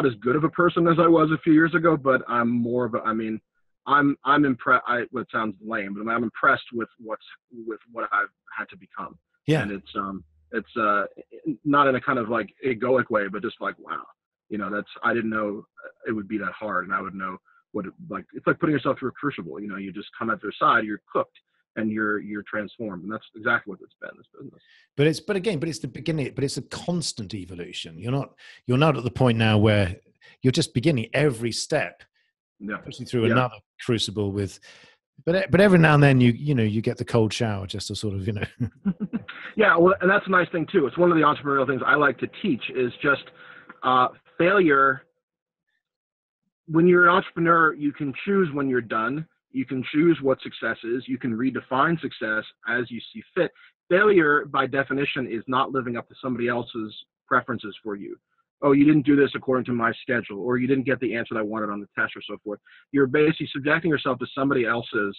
as good of a person as I was a few years ago, but I'm more of a, I mean, I'm impressed. It sounds lame, but I'm impressed with what I've had to become. Yeah. And it's not in a kind of like egoic way, but just like, wow, I didn't know it would be that hard, and I would know it's like putting yourself through a crucible. You just come out the other side, you're cooked, and you're transformed, and that's exactly what it's been, this business. But it's the beginning. But it's a constant evolution. You're not at the point now where you're just beginning every step. Yeah. Pushing through another crucible with, but every now and then you get the cold shower just to sort of Yeah, well, and that's a nice thing too. It's one of the entrepreneurial things I like to teach is just failure. When you're an entrepreneur, you can choose when you're done. You can choose what success is. You can redefine success as you see fit. Failure, by definition, is not living up to somebody else's preferences for you. Oh, you didn't do this according to my schedule, or you didn't get the answer that I wanted on the test, or so forth. You're basically subjecting yourself to somebody else's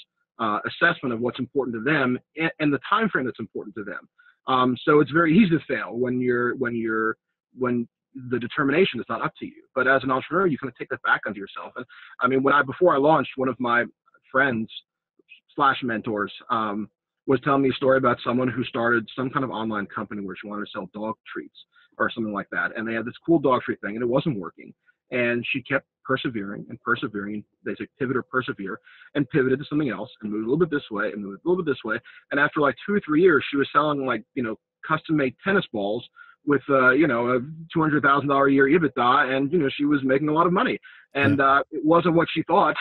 assessment of what's important to them and the time frame that's important to them. So it's very easy to fail when the determination is not up to you. But as an entrepreneur, you kind of take that back onto yourself. And I mean, before I launched, one of my friends / mentors was telling me a story about someone who started some kind of online company where she wanted to sell dog treats or something like that. And they had this cool dog treat thing, and it wasn't working. And she kept persevering and persevering. They say pivot or persevere, and pivoted to something else and moved a little bit this way and moved a little bit this way. And after like 2 or 3 years, she was selling custom made tennis balls with a $200,000 a year EBITDA, and she was making a lot of money. And it wasn't what she thought,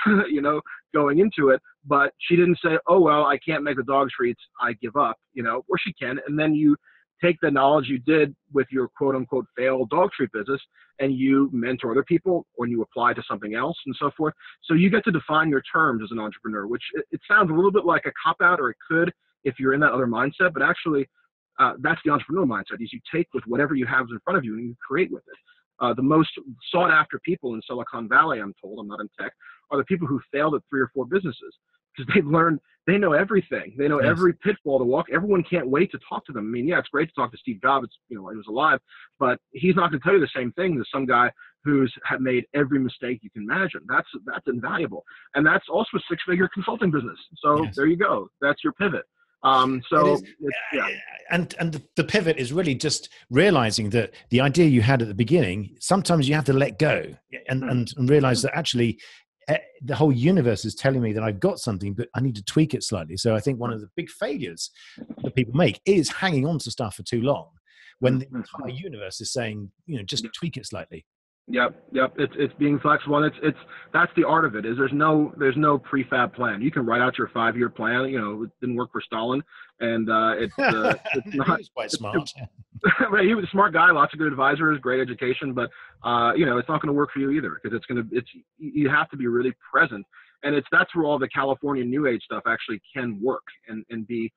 going into it. But she didn't say, "Oh well, I can't make the dog treats, I give up," or she can. And then you take the knowledge you did with your quote unquote failed dog treat business, and you mentor other people, or you apply to something else, and so forth. So you get to define your terms as an entrepreneur, which it sounds a little bit like a cop out, or it could if you're in that other mindset, but actually that's the entrepreneurial mindset, is you take with whatever you have in front of you and you create with it. The most sought after people in Silicon Valley, I'm told, I'm not in tech, are the people who failed at 3 or 4 businesses, because they've learned, they know everything. They know every pitfall to walk. Everyone can't wait to talk to them. I mean, yeah, it's great to talk to Steve Jobs, he was alive, but he's not going to tell you the same thing as some guy who's had made every mistake you can imagine. That's invaluable. And that's also a 6-figure consulting business. So there you go. That's your pivot. And the pivot is really just realizing that the idea you had at the beginning, sometimes you have to let go and realize that actually the whole universe is telling me that I've got something, but I need to tweak it slightly. So I think one of the big failures that people make is hanging on to stuff for too long, when the entire universe is saying, just tweak it slightly. Yep. It's being flexible, and that's the art of it. Is there's no prefab plan. You can write out your 5-year plan. It didn't work for Stalin, and it's not. He was quite smart. He was a smart guy, lots of good advisors, great education, but it's not going to work for you either, because you have to be really present, and that's where all the California New Age stuff actually can work and be.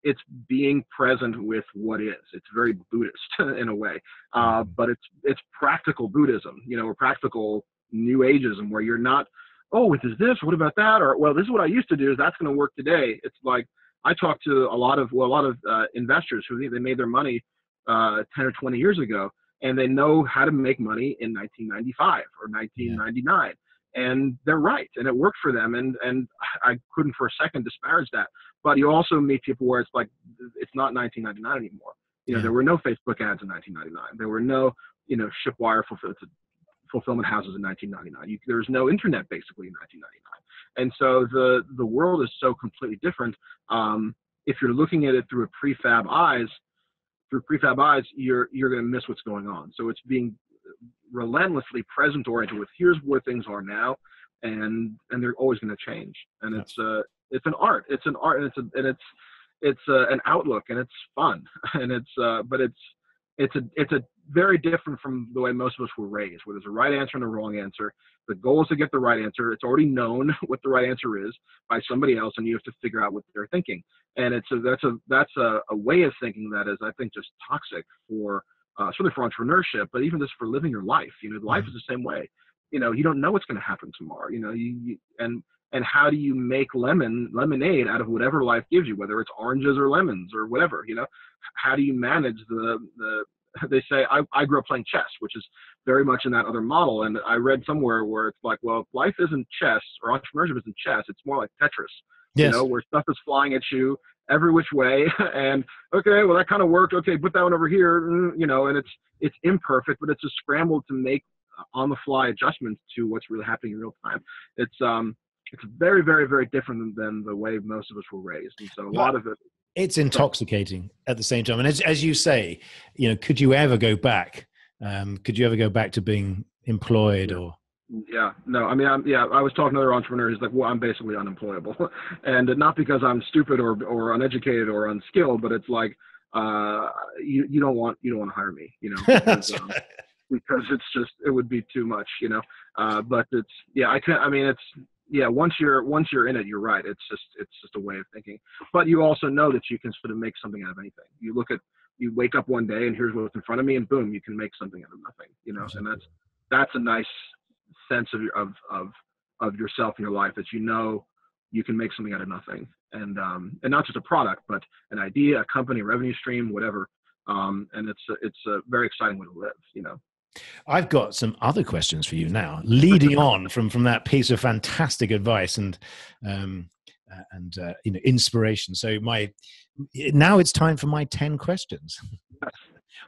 It's being present with what is. It's very Buddhist in a way, but it's practical Buddhism, or practical New Ageism, where you're not, oh, is this? What about that? Or, well, this is what I used to do. That's going to work today. It's like I talk to a lot of investors who they made their money 10 or 20 years ago, and they know how to make money in 1995 or 1999. And they're right, and it worked for them, and I couldn't for a second disparage that. But you also meet people where it's like, it's not 1999 anymore. There were no Facebook ads in 1999. There were no, shipwire fulfillment houses in 1999. There was no internet basically in 1999. And so the world is so completely different. If you're looking at it through prefab eyes, you're going to miss what's going on. So it's being relentlessly present oriented with, here's where things are now, and they're always going to change. And it's an art. It's an art, and it's an outlook, and it's fun, and it's a very different from the way most of us were raised, where there's a right answer and a wrong answer. The goal is to get the right answer. It's already known what the right answer is by somebody else, and you have to figure out what they're thinking. And that's a way of thinking that is, I think, just toxic for certainly for entrepreneurship, but even just for living your life. Life is the same way. You don't know what's going to happen tomorrow. And how do you make lemonade out of whatever life gives you, whether it's oranges or lemons or whatever? How do you manage they say, I grew up playing chess, which is very much in that other model. And I read somewhere where it's like, well, life isn't chess, or entrepreneurship isn't chess. It's more like Tetris, yes. Where stuff is flying at you every which way. And okay, well, that kind of worked. Okay, put that one over here, and it's imperfect, but it's a scramble to make on the fly adjustments to what's really happening in real time. It's very, very, very different than the way most of us were raised. And so a lot of it, it's intoxicating at the same time. And as you say, could you ever go back? Could you ever go back to being employed or? Yeah, no, I mean, I was talking to other entrepreneurs, like, well, I'm basically unemployable, and not because I'm stupid or uneducated or unskilled, but it's like, you don't want to hire me, because, because it would be too much, but once you're in it, you're right. It's just a way of thinking, but you also know that you can sort of make something out of anything. You wake up one day and here's what's in front of me, and boom, you can make something out of nothing, and that's a nice sense of yourself in your life, that you can make something out of nothing, and not just a product, but an idea, a company, a revenue stream, whatever. And it's a very exciting way to live, I've got some other questions for you now, leading on from that piece of fantastic advice and inspiration. So now it's time for my 10 questions.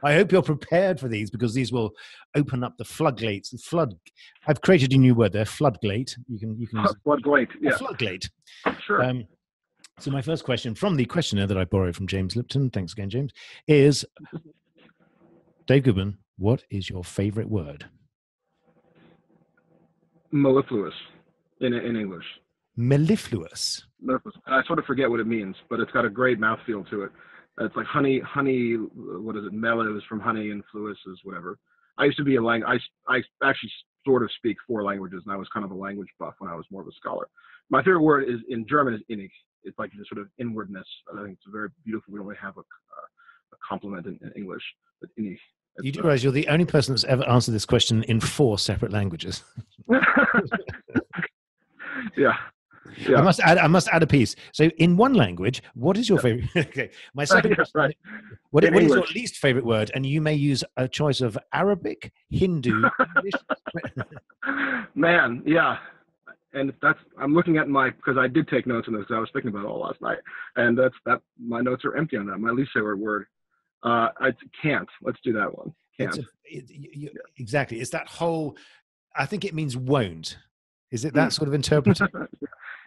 I hope you're prepared for these, because these will open up the floodgates. I've created a new word there, floodgate. You can floodgate. Yeah, floodgate. Sure. So my first question from the questionnaire that I borrowed from James Lipton, thanks again, James, is, Dave Goodman, what is your favorite word? Mellifluous in English. Mellifluous. I sort of forget what it means, but it's got a great mouthfeel to it. It's like honey, what is it? Mel is from honey and fluous is whatever. I used to be I actually sort of speak 4 languages, and I was kind of a language buff when I was more of a scholar. My favorite word is in German is innig. It's like just sort of inwardness. I think it's very beautiful. We don't really have a complement in English, but innig. You do realize you're the only person that's ever answered this question in 4 separate languages. Yeah. I must add a piece. So in one language, what is your favorite? Okay. My second question, right. What is your least favorite word? And you may use a choice of Arabic, Hindu, English. Man, yeah. And I'm looking at because I did take notes on this, because I was thinking about it all last night. And my notes are empty on that. My least favorite word. I can't. Let's do that one. Can't. Exactly. It's that whole, I think it means won't. Is it that sort of interpretation?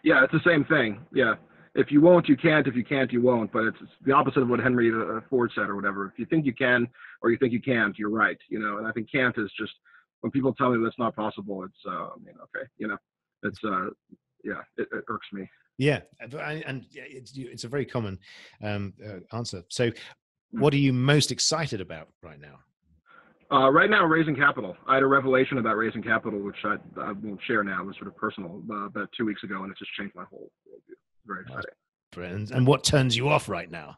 Yeah, it's the same thing. Yeah. If you won't, you can't. If you can't, you won't. But it's the opposite of what Henry Ford said or whatever. If you think you can or you think you can't, you're right. And I think can't is just, when people tell me that's not possible, it's, okay. It's, it irks me. Yeah. And it's a very common answer. So what are you most excited about right now? Right now, raising capital. I had a revelation about raising capital, which I won't share now. It was sort of personal about 2 weeks ago, and it just changed my whole worldview. Very exciting. And what turns you off right now?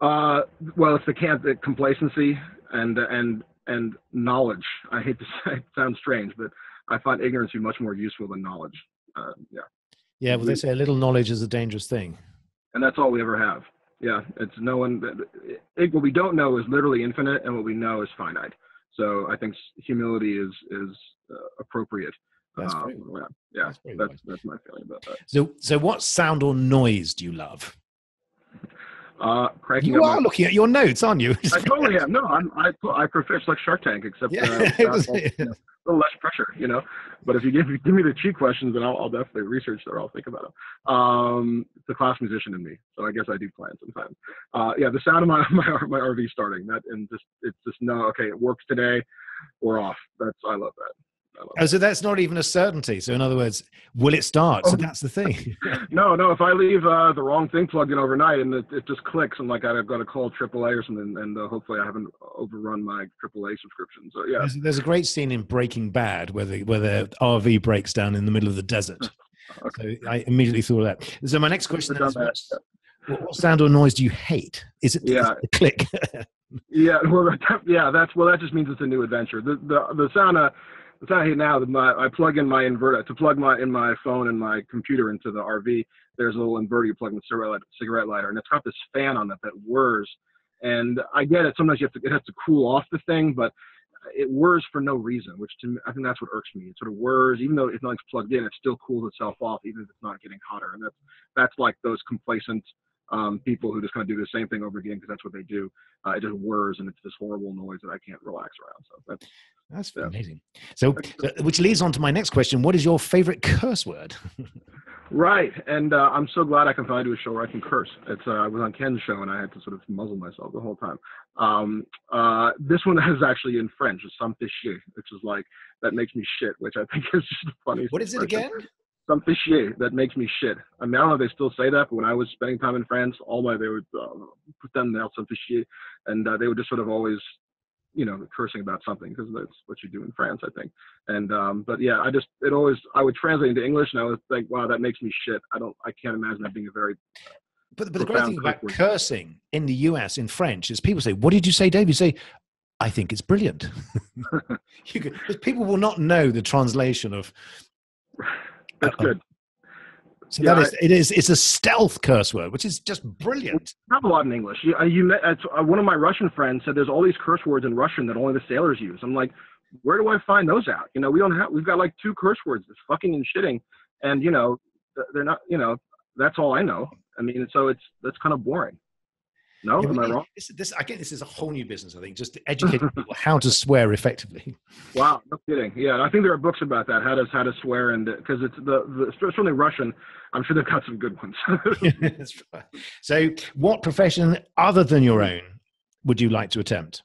Well, it's the complacency and knowledge. I hate to say it, sounds strange, but I find ignorance to be much more useful than knowledge. Yeah, well, they say a little knowledge is a dangerous thing. And that's all we ever have. Yeah, it's what we don't know is literally infinite, and what we know is finite. So I think humility is appropriate. That's that's my feeling about that. So what sound or noise do you love? Cracking you up are looking at your notes, aren't you? I totally am. No, I prefer, it's like Shark Tank, except a little less pressure, But if you give me the cheat questions, then I'll definitely research them. I'll think about them. It's the class musician in me, so I guess I do plan sometimes. The sound of my RV starting, that, and it's just no, okay, it works today, we're off. I love that. Oh, so that's not even a certainty. So in other words, will it start? So that's the thing. No. If I leave the wrong thing plugged in overnight and it just clicks, and like I've got to call AAA or something, and hopefully I haven't overrun my AAA subscription. So yeah, there's a great scene in Breaking Bad where the RV breaks down in the middle of the desert. Okay. So I immediately thought of that. So my next question is, what sound or noise do you hate? Is it the click? That just means it's a new adventure. The sound I hate now, I plug in my inverter to plug in my phone and my computer into the RV. There's a little inverter you plug in the cigarette lighter, and it's got this fan on it that whirs. And I get it. Sometimes it has to cool off the thing, but it whirs for no reason, which to me, I think that's what irks me. It sort of whirs, even though if nothing's plugged in, it still cools itself off, even if it's not getting hotter. And that's like those complacent people who just kind of do the same thing over again because that's what they do. It just whirs, and it's this horrible noise that I can't relax around. So that's amazing. So, which leads on to my next question: what is your favorite curse word? Right, and I'm so glad I can finally do a show where I can curse. I was on Ken's show, and I had to sort of muzzle myself the whole time. This one is actually in French. It's "some fichier," which is like that makes me shit, which I think is just the funniest. What is it again? Some fichier, that makes me shit. I mean, I don't know if they still say that, but when I was spending time in France, they would put them down some fichier, and they would just sort of always, cursing about something because that's what you do in France, I think. And but yeah, I would translate into English, and I would think, wow, that makes me shit. I can't imagine that being a very. But the great thing about cursing in the US in French is people say, "What did you say, Dave?" You say, "I think it's brilliant." Because people will not know the translation of. That's good. So it's a stealth curse word, which is just brilliant. Not a lot in English. One of my Russian friends said there's all these curse words in Russian that only the sailors use. I'm like, where do I find those out? We've got like 2 curse words, it's fucking and shitting. And, they're not, that's all I know. I mean, so that's kind of boring. No, am I wrong? This is a whole new business, I think, just to educate people how to swear effectively. Wow, no kidding. Yeah, I think there are books about that, how to swear, and because it's certainly Russian, I'm sure they've got some good ones. That's right. So, what profession other than your own would you like to attempt?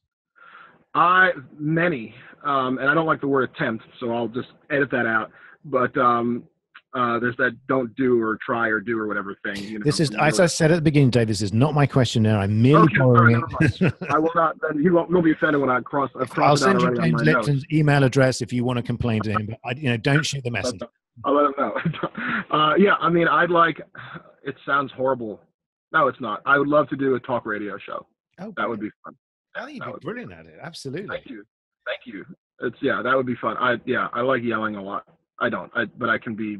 Many, and I don't like the word attempt, so I'll just edit that out. But there's that don't do or try or do or whatever thing. This is, as I said at the beginning, Dave, this is not my questionnaire. I'm merely borrowing it. I will not. Then you won't be offended when I've crossed I'll send you James Lipton's email address if you want to complain to him. But don't shoot the messenger. I'll let him know. Yeah, I mean, it sounds horrible. No, it's not. I would love to do a talk radio show. Oh, that would be fun. I think you'd be brilliant at it. Absolutely. Thank you. That would be fun. I like yelling a lot. But I can be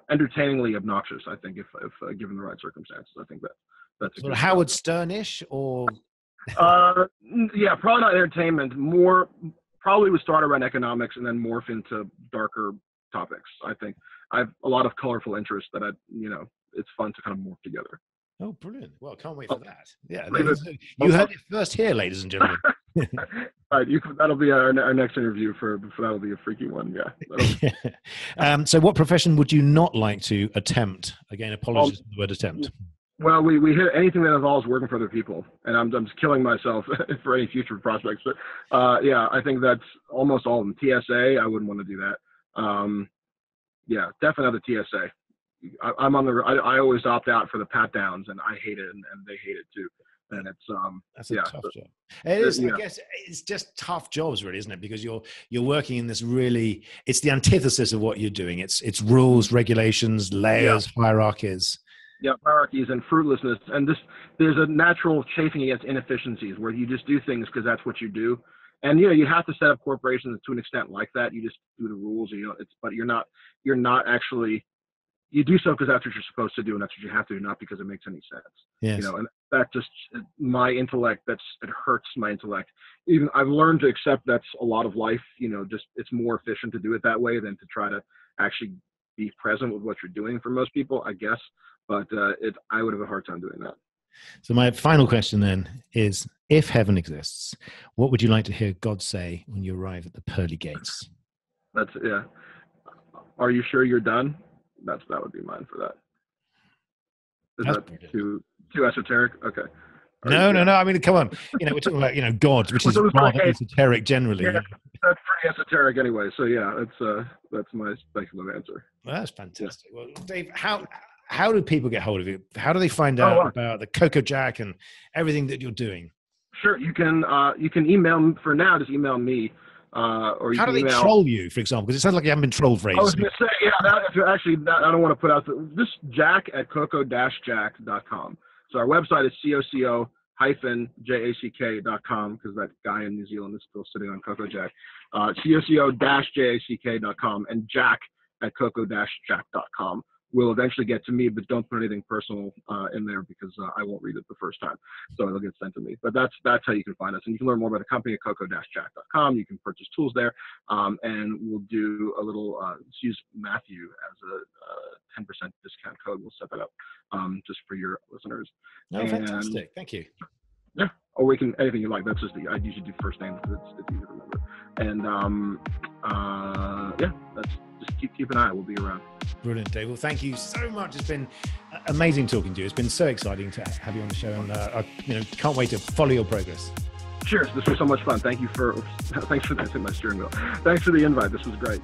entertainingly obnoxious, I think, if given the right circumstances. I think that's sort of Howard Stern-ish, or yeah, probably not entertainment. More probably would start around economics and then morph into darker topics. I think I have a lot of colorful interests that it's fun to kind of morph together. Oh, brilliant! Well, can't wait for that. Yeah, you heard it first here, ladies and gentlemen. All right, that'll be our next interview. That'll be a freaky one. Yeah. So, what profession would you not like to attempt? Again, apologies for the word attempt. Well, we hit anything that involves working for other people, and I'm just killing myself for any future prospects. But yeah, I think that's almost all of them. TSA, I wouldn't want to do that. Yeah, definitely the TSA. I always opt out for the pat downs, and I hate it, and they hate it too. And that's a tough job. It is. I guess it's just tough jobs, really, isn't it? Because you're working in this really. It's the antithesis of what you're doing. It's rules, regulations, layers, hierarchies. Yeah, hierarchies and fruitlessness, and there's a natural chafing against inefficiencies where you just do things because that's what you do. And you have to set up corporations to an extent like that. You just do the rules, but you're not actually. You do so because that's what you're supposed to do, and that's what you have to do, not because it makes any sense. Yes. And that just my intellect. It hurts my intellect. Even I've learned to accept that's a lot of life. Just it's more efficient to do it that way than to try to actually be present with what you're doing for most people, I guess. But I would have a hard time doing that. So my final question then is: if heaven exists, what would you like to hear God say when you arrive at the pearly gates? Are you sure you're done? That would be mine for that. Is that too esoteric? Okay. No. I mean, come on. We're talking about God, which is rather esoteric generally. Yeah, that's esoteric anyway. So yeah, that's my speculative answer. Well, that's fantastic. Yeah. Well, Dave, how do people get hold of you? How do they find out about the Coco Jack and everything that you're doing? Sure, you can email for now. Just email me. Or you how do they troll you, for example? Because it sounds like you haven't been trolled for ages. I was going to say, I don't want to put out this Jack at coco-jack.com. So our website is coco-jack.com, because that guy in New Zealand is still sitting on Coco Jack. coco-jack.com and Jack at coco-jack.com will eventually get to me, but don't put anything personal in there, because I won't read it the first time, so it'll get sent to me. But that's how you can find us, and you can learn more about the company at coco-jack.com. You can purchase tools there, and we'll do a little. Let's use Matthew as a 10% discount code. We'll set that up just for your listeners. Oh, fantastic! Thank you. Yeah, or we can anything you like. That's just I usually do first name because it's easy to remember. And yeah, that's just keep an eye. We'll be around. Brilliant, Dave. Well, thank you so much. It's been amazing talking to you. It's been so exciting to have you on the show, and I can't wait to follow your progress. Cheers. This was so much fun. Thanks for that's my steering wheel. Thanks for the invite. This was great.